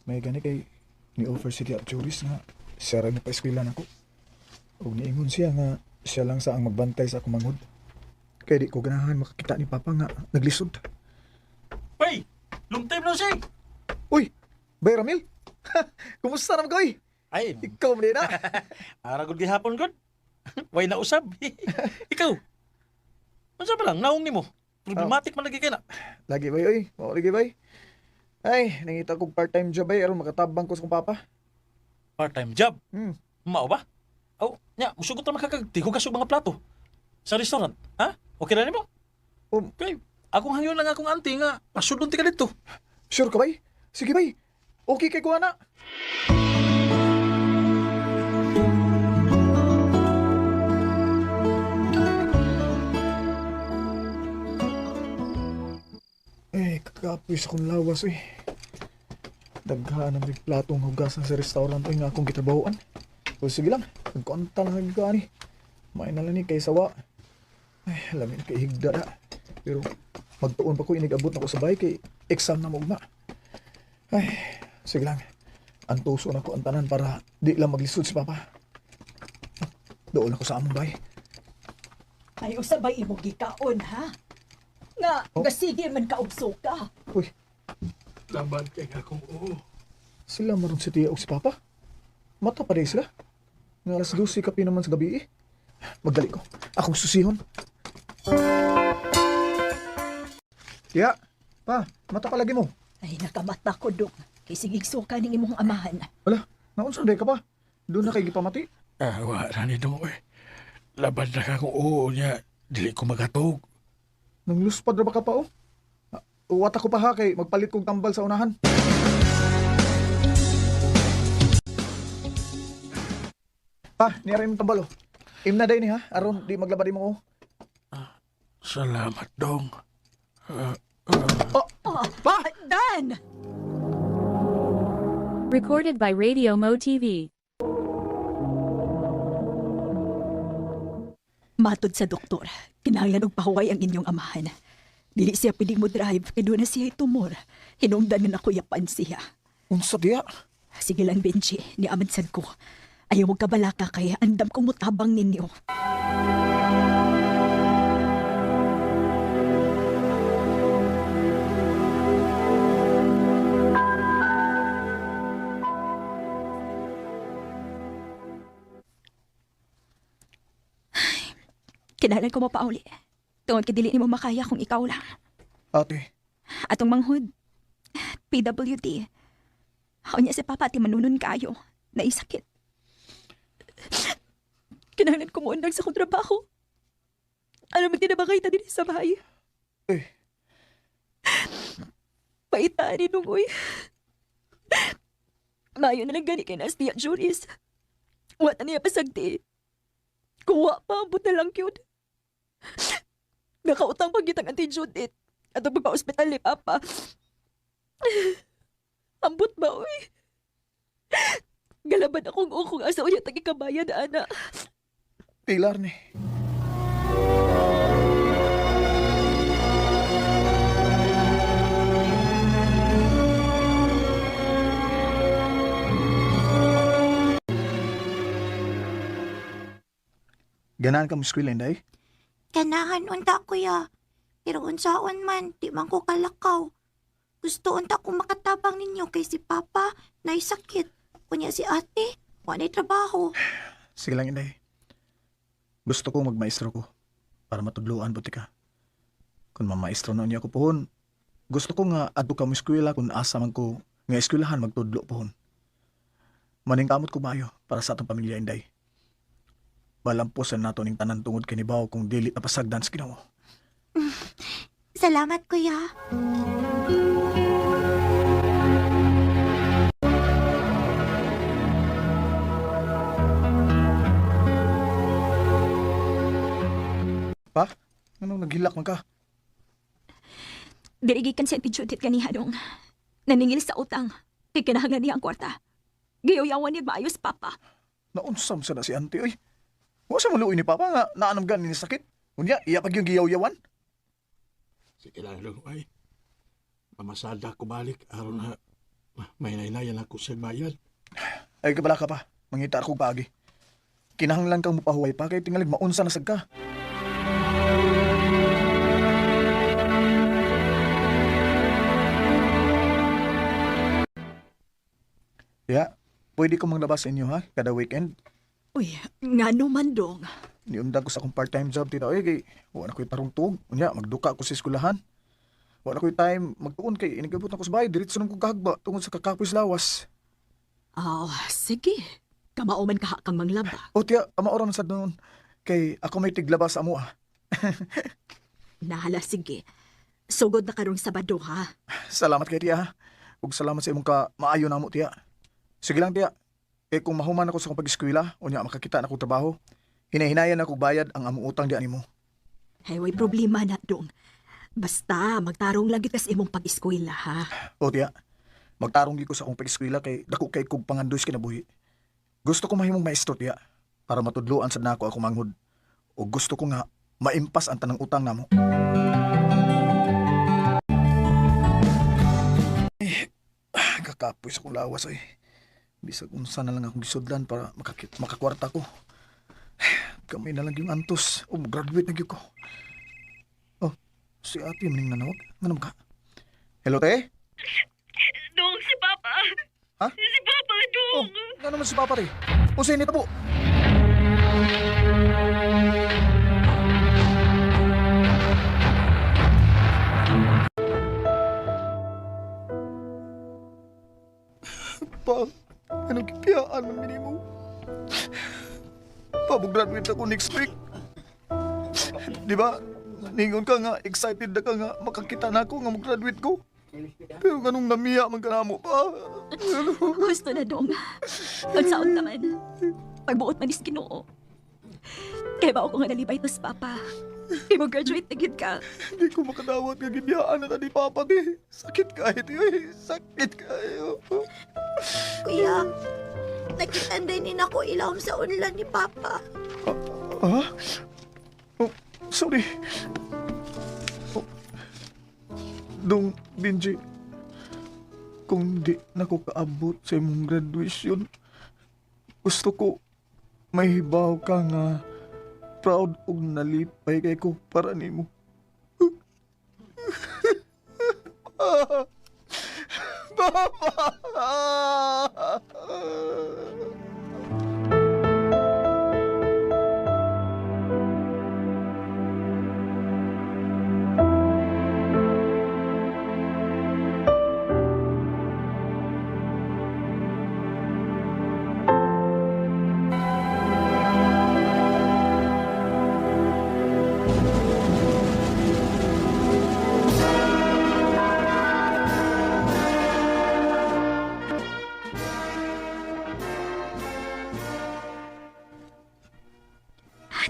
May gani kay ni-offer si Tia Juris nga siya rin pa eskwela na ko. Huwag niingon siya nga siya lang sa ang magbantay sa akong mangod. Kaya di ko ganahan makakita ni Papa nga naglisod. Hey! Long time no see! Uy! Bay Ramil! Kumusta naman ko Ay, Ikaw mo din na! aragod gihapon god. Way na usab. Ikaw. Unsa ba lang naong nimo? Problematic man lagi kay na. Lagi bay, oy. Oo, lagi bay. Ay, nangita kong part-time job ay aron makatabang ko sa kong Papa. Part-time job. Hmm. Mao ba? Oh, nya, musugot na makakagtigo ka sa mga plato. Sa restaurant, ha? Okay na nimo? Okay. Akong hangyon lang akong auntie nga, pasudon ti ka dito. Sure ka bay? Sige bay. Okay kay ko ana. Kagapis akong lawas eh. Daghan ang platong hugasan sa restaurant ay nga akong gitrabahoan. O sige lang, nagkonta lang nagkaan eh. May na lang ni kay sawa. Ay, alamin kay higda na. Pero magtuon pa ko inigabot na ko sa bahay kay exam na mo ugma. Ay, sige lang. Antuso na ko ang tanan para di lang maglisod si Papa. Doon ako sa among bahay. Ay, usabay imo gikaon, ha? Nga, gasige man kaugso ka. Uy, Laban kay akong oo. sila maron si Tia o si Papa. Mata pa rin sila. Nga alas 12 kapi naman sa gabi eh. Magdali ko. Akong susihon. Tia, Pa, mata palagi mo. Ay, nakamata ko, Dong. Kay sigig suka ning imong amahan. Wala, naunsan day ka pa. Doon na kay gipamati. Wala ni dong eh. Laban na ka kung oo niya, dili ko magatog. Nang luspad na ba ka pa oh? Uwat ako pa ha kay magpalit kong tambal sa unahan. Pa, niyari mong tambal oh. Im na day ni ha, aron di maglabari mo oh. Salamat dong. Pa! Dan! Recorded by Radio Mo TV. Matod sa doktor, kinahanglan og pahuway ang inyong amahan. Dili siya pwedeng mo drive, kay doon na siya tumor. Hinungdan na nakuyapan siya. Unsa diya? Sige lang, Benji, niamad sad ko. Ayaw mo kabalaka kaya andam kong mutabang ninyo. Kinahanglan ko mapauli. Tungod kadili ni mo makaya kung ikaw lang. Ate, Atong manghud, PWD. Haon niya si Papa ti manunon kayo. Naisakit. Kinahanglan ko mo undag sa kong trabaho. Ano magtinabakay ta din sa bahay? Eh. Paita ni Nungoy. Mayo na lang gani kay Nastia Juris. Wata niya pasagti. Kuwa pa, abot na lang yun. Nakautang pagitang Auntie Judith at ang pagpa-hospital ni Papa. Ambot ba, uy? Galaban akong ukong asa uya tagi kabayan, ana. pilar ni. Ganahan ka mo eskwela, Inday? Ganahan unta kuya. Pero unsaon man, di man ko kalakaw. Gusto unta kong makatabang ninyo kay si Papa na sakit. Kunya si ate, wana'y trabaho. Sige lang, Inday. Gusto kong magmaestro ko para matudluan buti ka. Kung mamaestro na niya ko pohon, gusto ko nga adto ka mo eskwela kung asa man ko nga eskwelahan magtudlo pohon. Maningkamot ko maayo para sa atong pamilya, Inday. Malamposan nato ning tanan tungod kinibaw kung dili na pasagdan sa Ginoo. Salamat kuya. Pa, anong naghilak man ka? Dirigikan si Auntie Judith ganiha dong. Naningil sa utang. Kay kinahanglan niya ang kwarta. Giyoyawan niya maayos, Papa. Naunsam sa na si auntie, oy. Wa sa maluoy ni Papa nga naanam ganin ni sakit. Unya, iya pag yung giyaw-yawan. Sige lang lang ay. Mamasada ko balik aron na may nailayan ako sa bayad. Ay kabala ka pa, mangita ako paagi. Kinahanglan kang mupahuway pa kay tingalig maunsa na sad ka. Ya, pwede ko manglabas sa inyo ha, kada weekend. Uy, nga naman dong. Niundag ko sa akong part-time job tita. Oy, kay wala ko'y tarong tuog. Unya, magduka ko sa eskwelahan. Wala ko'y time magtuon kay inigabot na ko sa bahay. Diretso nang kong kahagba tungod sa kakapis lawas. Oh, sige. Kamao man kaha kang manglaba. O tiya, amaoran sa doon. Kay ako may tiglabas sa amo Nahala, sige. Sugod na karong Sabado, ha? Salamat kay tiya ha. Ug salamat sa imong ka maayo na mo tiya. Sige lang tiya. Kung mahuman ako sa akong pag-eskwela, o niya makakita na akong trabaho, hinahinayan ako bayad ang among utang di animo. Hey, way problema na dong. Basta, magtarong lagi ka sa imong pag-eskwela, ha? O tiya, magtarong gi ko sa akong pag-eskwela kay dako kay kog pangandoy kinabuhi. Gusto ko mahimong maestro tiya para matudloan sad nako ako manghud. O gusto ko nga maimpas ang tanang utang namo. Kakapoy sa kong lawas ay. Bisag unsa na lang akong gisudlan para makakwarta ko. Kamay na lang yung antos. O graduate na gyud ko. Oh, si ate maning nanawag. Ganun ka? Hello, te? Dong, si Papa. Ha? Si Papa, Dong. Nga naman si Papa, te. Unsay nito po? Pa, anong kikiyaan man minimo? Pabog-graduate ako next week. Di ba? Ningon ka nga, excited na ka nga, makakita na ako nga mag-graduate ko. Pero ganong namiya man ka na mo pa. Gusto na dong. Pagsaon naman. Pagbuot man is Ginoo. Kaya ba ako nga nalibay to sa Papa? Kaya mo graduate na gid ka. Hindi ko makadawat nga gibiyaan na ni Papa di. Sakit kayo, tiyo. Sakit kayo. Kuya, nakitanday din ako ilawom sa unlan ni Papa. Ha? Oh, sorry. Oh. Dong, Benji, kung di na ko kaabot sa imong graduation, gusto ko mahibaw ka nga proud ug nalipay kay ko para nimo. Papa!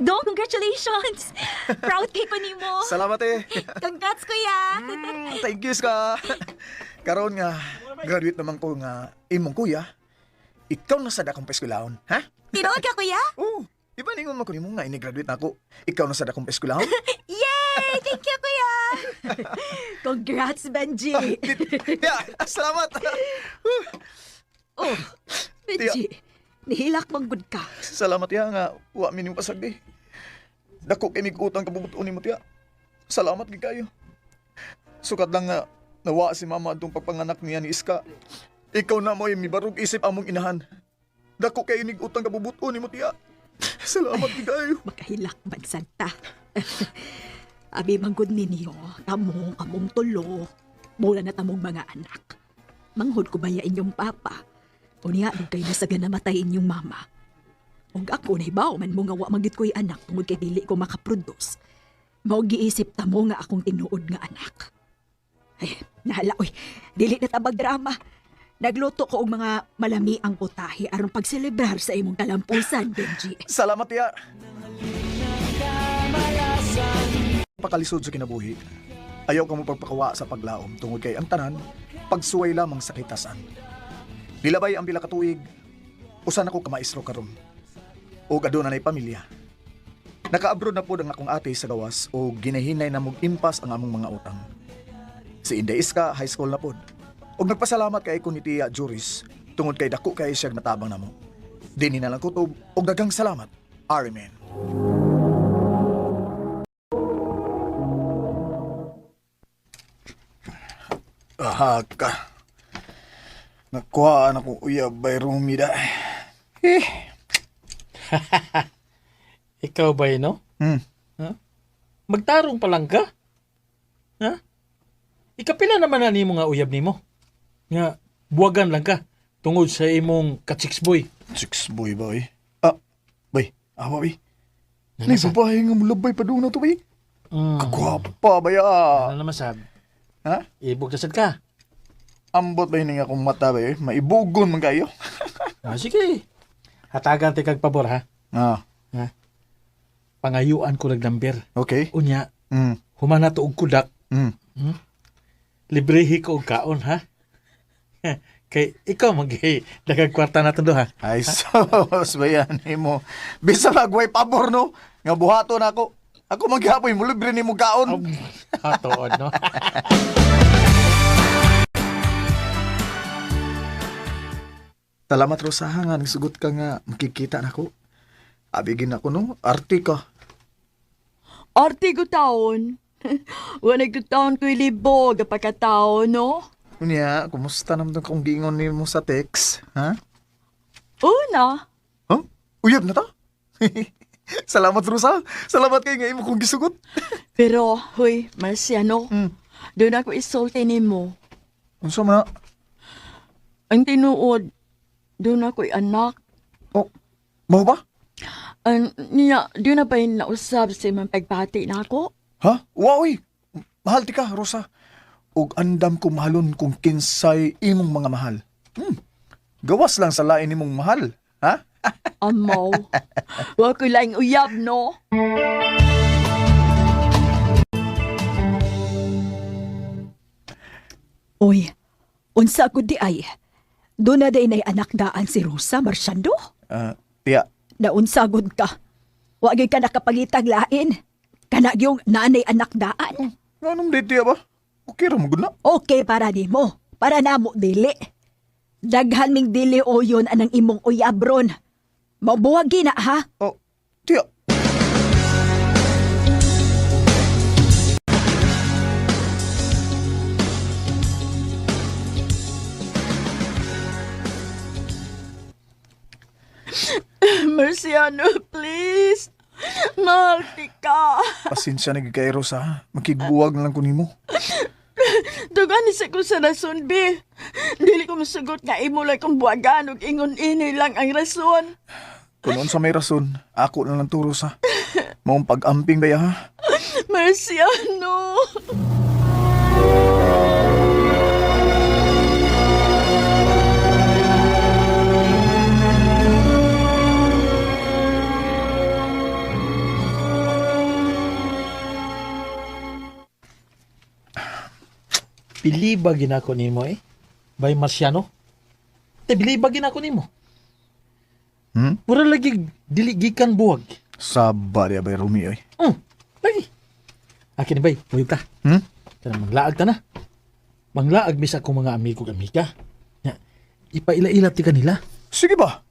Dong, congratulations! Proud kay ko nimo. Salamat eh. Congrats, Kuya! Thank you, Ska. Karon nga, graduate naman ko nga imong kuya. Ikaw na sad akong paeskwelahon, ha? Tinuod ka, Kuya? Oo. Di ba ningon mo ko nimo nga ini-graduate na ako? Ikaw na sad akong paeskwelahon? Yay! Thank you, Kuya! Congrats, Benji! Yeah, salamat. Oh, Benji, nihilak mong good ka. Salamat ya nga, wa mining pasagdi. Dako kay mig-utang kabubuton nimo tiya. Salamat gid kayo. Sukat lang nga nawa si mama adtong pagpanganak niya ni Iska. Ikaw na mo mibarog isip among inahan. Dako kay nig-utang kabubuton nimo tiya. Salamat gid kayo. Makahilak man santa. Abi manggod ninyo, among tulo. Mula na tamong mga anak. Manghod ko baya inyong papa. Unya, kayo na sa ganamatay inyong mama. Ug ako na ibaw man mo nga wa magit ko'y anak tungod kay dili ko makaproduce. Mao giisip ta mo nga akong tinuod nga anak. Ay, nahala oy, dili na tabag drama. Nagluto ko og mga malami ang putahe aron pagselebrar sa imong kalampusan, Benji. Salamat ya. Pakalisod sa kinabuhi. Ayaw ka mo pagpakawa sa paglaom tungod kay ang tanan pagsuway lamang sa kitasan. Nilabay ang pila ka tuig. Usan ako ka maestro karon. O aduna nay pamilya. Naka-abroad na po ang akong ate sa gawas o ginahinay na mag-impas ang among mga utang. Si Inday Iska, high school na po. O nagpasalamat kay ko ni Tia Juris tungod kay dako kay siya matabang namo. Dini na lang kutob og daghang salamat. Amen. Aha ka. Nakuhaan akong uyab by Rumida. Ikaw ba yun, no? Ha? Magtarong pa lang ka? Ha? Ikapila naman na ni mo nga uyab ni mo. Nga, buwagan lang ka tungod sa imong katsiksboy. Six boy ba, bay? Ah, bay, awa, bay. Nay, babae nga mulabay pa doon na to, bay. Kagwapa, bay, ah. Ano naman sab? Ha? Ibog jasad ka. Ambot ba yun nga akong mata, bay? Maibugon man kayo. Sige. Hatagan ti kag pabor ha. Ah, Pangayuan ko nagdamber. okay. Unya, Mm, humana to og kudak. mm. Librehi ko og kaon ha. Kay ikaw maghi daghang kwarta naton do ha. Ay, sos ba yan, mo. Bisa magway pabor, no? Nga buhato na ako. Ako maghapoy mo, libre ni mo kaon. Hatood no. Salamat, Rosa, nga. Nagsugot ka nga, makikita na ako. Abigin ako, no? Arte ka. Arte ko taon. Wanag ko taon ko'y libo, kapagkataon, no? Unya, kumusta naman kung gingon ni mo sa text? Ha? Una, Huh? Uyab na ta? Salamat, Rosa. Salamat kayo nga imo kong gisugot. pero, huy, Marciano, Mm. doon ako isulti ni mo. Unsa man na? Ang tinuod, doon ako anak. Mau ba? Niya, doon na ba yung nausap sa imang pagpati na ako? Ha? Waoy! Mahal ti ka, Rosa. Ug andam ko mahalon kung kinsay imong mga mahal. Gawas lang sa lain imong mahal. Ha? Amaw. Wa ko lang uyab, no? Uy, unsa ko di ay? Doon na day nay anak daan si Rosa Marciando? Tiya, Naunsagod ka. Wag ka nakapangitag lain. Kanag yung nanay anak daan. anong di tiya ba? Okay ra mo gud na. Okay para nimo. Para namo dili. Daghan ning dili o yun anang imong uyabron. Mabuwagi na ha? Oh, tiya. Marciano, please. Mahal ka. Pasensya na gid kay Rosa. Makigbuwag na lang ko nimo. Dugan sa ko sa rason, be. Dili ko masugot nga imo lang kung buwagan ug ingon ini lang ang rason. Kung sa may rason, ako na lang to, Rosa. Maong pag-amping ba ya, ha? Marciano. Biliba ginako nimo eh. Bay Marciano. Biliba ginako nimo. Mura lagi dili gikan buwag. Saba ya bay Rumi, oy. Lagi. Akin ni bay, muhib ta. Kana manglaag ta na. Manglaag misa akong mga amigo amiga. Ya, ipaila-ila ti kanila. Sige ba?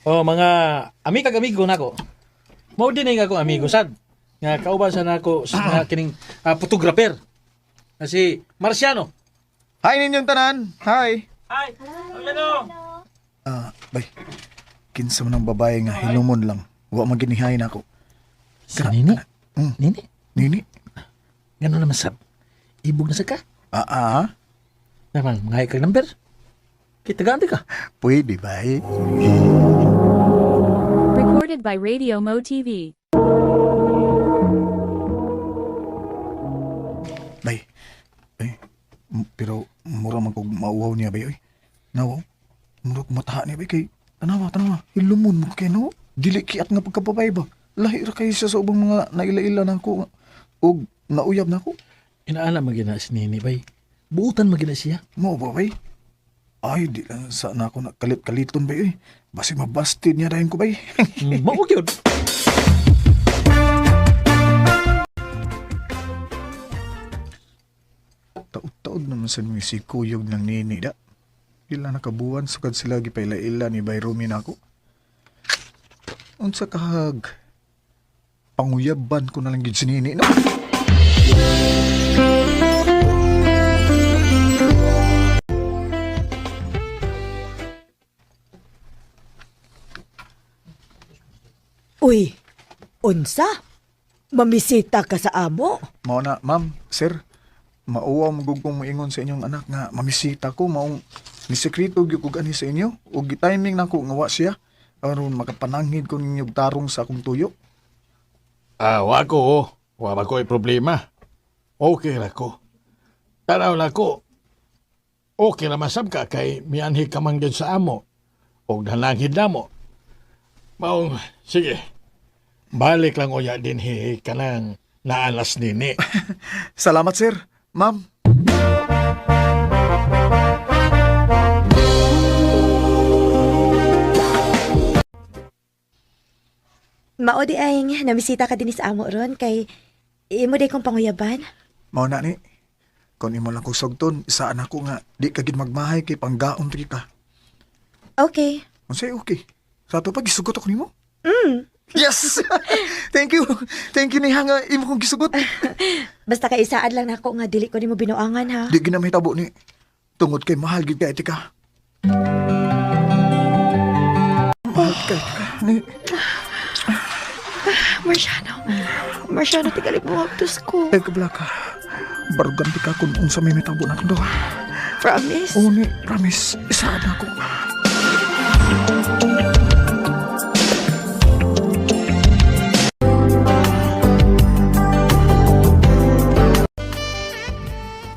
Oh, mga amigo nako. Mao din nga akong amigo sad. Nga kauban sa nako sa mga kining photographer. Na si Marciano. Hi ninyong tanan. Hi. Hi. Marciano. Bay. Kinsa man ang babae nga hilumon lang. Wa maginihay na ako. Sa nini? Nini? Nini? Gano'n naman sab. Ibog na sa ka. Naman, mga kag number. Kita ganti ka. Pwede ba eh? Recorded by Radio Mo TV. Bay. Pero mura man kog mauwaw niya bay oy. Nawo. Mura kog mataha niya bay kay tanawa. Hilumon mo kay no. Dili kiat nga pagkapabay ba. Lahi ra kay siya sa ubang mga naila-ila nako og nauyab nako. Inaala magina si Nini bay. Buutan magina siya. Mo ba bay? Ay, di lang sa na ako nakalit-kaliton bay oy. Basi mabastid niya dayon ko bay. Mao gyud. Taod-taod naman sa mga si Kuyog ng Nini da. Ila nakabuwan sukad sila gipaila-ila ni Bay Rumi nako. Unsa kahag panguyaban ko na lang gid si Nini no. Uy, unsa? Mamisita ka sa amo? Mao na, ma'am, sir. Mauwa magugong moingon sa inyong anak nga mamisita ko maong nisekreto gyud ko ani sa inyo ug gitiming nako nga wa siya aron makapananghid ko ninyo tarong sa akong tuyo. Wa ko problema. Okay ra ko. Tanaw na ko. Okay ra masab ka kay mianhi ka man gyud sa amo. Og nananghid na mo. Maong, sige. Balik lang uya din kanang naalas nini. Salamat sir. Ma'am. Mao di ay namisita ka din sa amo ron kay imo day kong panguyaban. Mao na ni. Kung imo lang kong sugton, isaan ako nga di ka gid magmahay kay panggaon tri ka. Okay. Unsay okay? Sa ato pa gisugot ako nimo? Mm. Yes! Thank you. Thank you ni nga imo kong gisugot. Basta kay isaan lang nako nga dili ko nimo binuangan ha. Di ginamahitabo ni. Tungod kay mahal gid ka etika. Mahal ka ni. Marciano, tigalig mo haptos ko. Eh, kabla ka. Barugan di ka kung unsa may mitabo na kendo. Promise? Oo ni, promise. Isaan ako.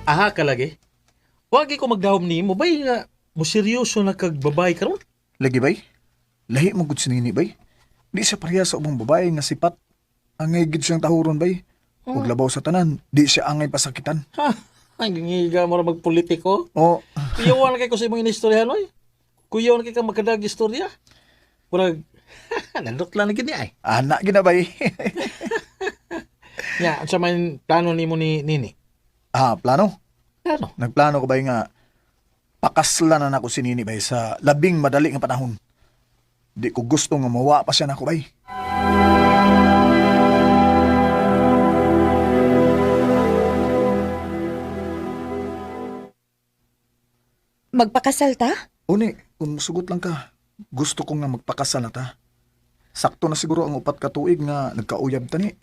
Aha ka lagi. Wagi ko magdahom ni mo bay nga mo seryoso na kag babae karon. Lagi bay? Lahi mo gud sinini bay? Di siya pareha sa ubang babae nga sipat. Angay gid siyang tahuron bay. Ug labaw sa tanan, di siya angay pasakitan. Ha, ang gingiga mo ra magpolitiko. Oo. Kuyawan kay ko sa imong inistoryahan oy. Kuyawan kay ka makadag istorya. Murag nandot lang gid ni ay. Anak gid na bay. Nya, unsa man plano nimo ni Nini? Plano? Plano? Nagplano ko bay nga pakaslan na nako si Nini bay sa labing madali nga panahon. Di ko gusto nga mawa pa siya nako bay. Magpakasal ta? Uni, kung sugot lang ka, gusto ko nga magpakasal na ta. Sakto na siguro ang 4 ka tuig nga nagkauyab ta ni.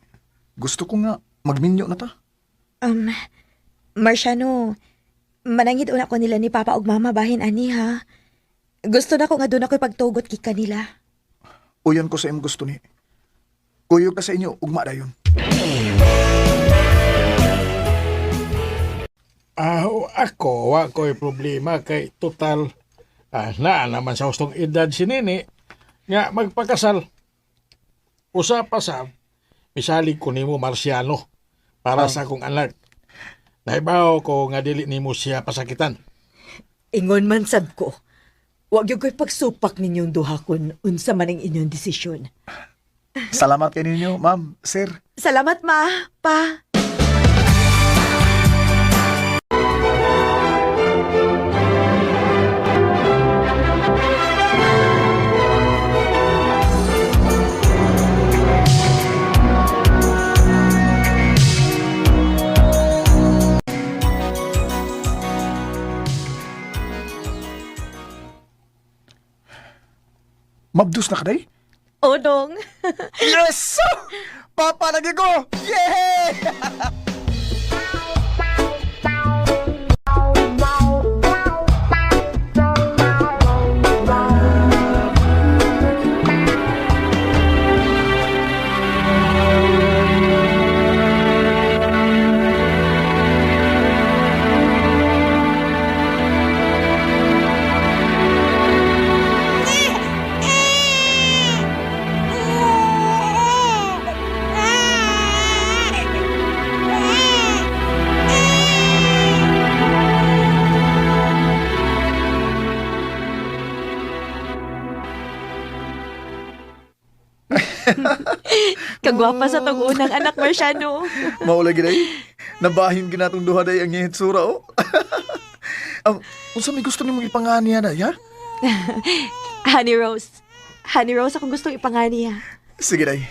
Gusto ko nga magminyo na ta. Marciano, manangid una ko nila ni Papa ug Mama bahin ani ha. Gusto na ko nga doon ako'y pagtugot kay kanila. Uyon ko sa imong gusto ni. Kuyo ka sa inyo, ugma dayon. Ako, wa ko'y problema kay total na naman sa hustong edad si Nini nga magpakasal. Usa pa sa misalig ko nimo Marciano para sa akong anak. Naibaw ko nga dili nimo siya pasakitan. Ingon man sad ko. Wag yung ko'y pagsupak ninyong duha kun unsa man ang inyong desisyon. Salamat kay ninyo, ma'am, sir. Salamat ma, pa. Mabdus na ka day? Odong. Yes! Papa, lagi ko! Yay! Kagwapa sa tong unang anak, Marciano. Maula giday. Nabahin ginatong duha day ang ngihitsura, oh. Unsa may gusto nimong ipangani day, ha? Honey Rose. Honey Rose akong gustong ipangani ha. Sige day.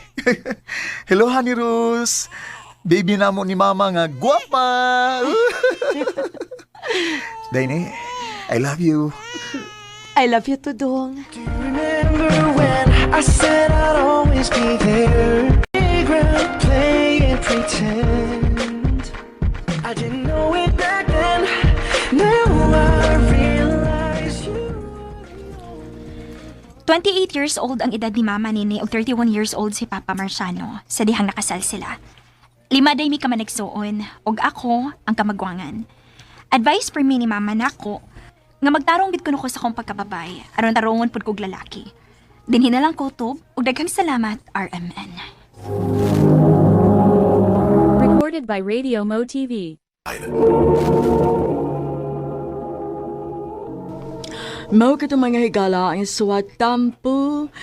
Hello, Honey Rose. Baby namo ni Mama nga guwapa. Day ni, I love you. I love you too, Dong. Remember when I said I'd always be there? Playground, play and pretend. I didn't know it 28 years old ang edad ni Mama Nini ug 31 years old si Papa Marciano sa dihang nakasal sila. 5 day mi ka managsuon ug ako ang kamagwangan. Advice per mi ni Mama nako nga magtarong gid kuno ko sa akong pagkababay aron tarongon pud kog lalaki. Dinhi na lang kutob ug daghang salamat RMN. Recorded by Radio Mo TV. Mao kito mga higala ang suwat tampo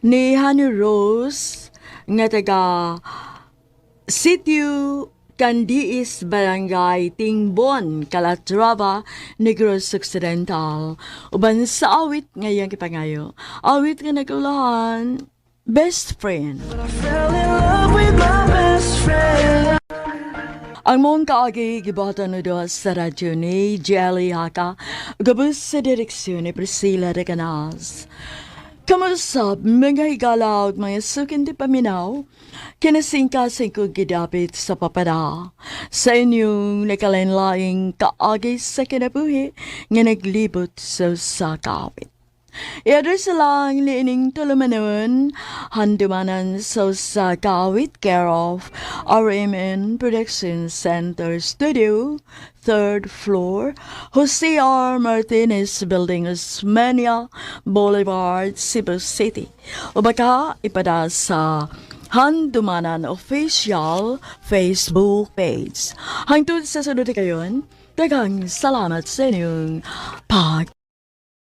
ni Honey Rose nga taga Sitio Candiis Barangay Tingbon, Calatrava, Negros Occidental. Uban sa awit ngayang kipangayo. Awit nga nagulahan, best friend. Ang mong kaagi gibatan na doon sa radyo ni Jelly Haka, gabos sa direksyon ni Priscilla Reganas. Kamusap, mga higala at mga sukin di paminaw, kinasingkasing ko gidapit sa papada sa inyong nakalinlaing kaagi sa kinabuhi nga naglibot sa sakawit. I-address lang liining tulumanon, handumanan sa sakawit care of RMN Production Center Studio, 3rd floor, Jose R. Martinez Building, Osmeña Boulevard, Cebu City. O baka ipada sa Handumanan Official Facebook page. Hangtod sa sunod kayon, daghang salamat sa inyong pag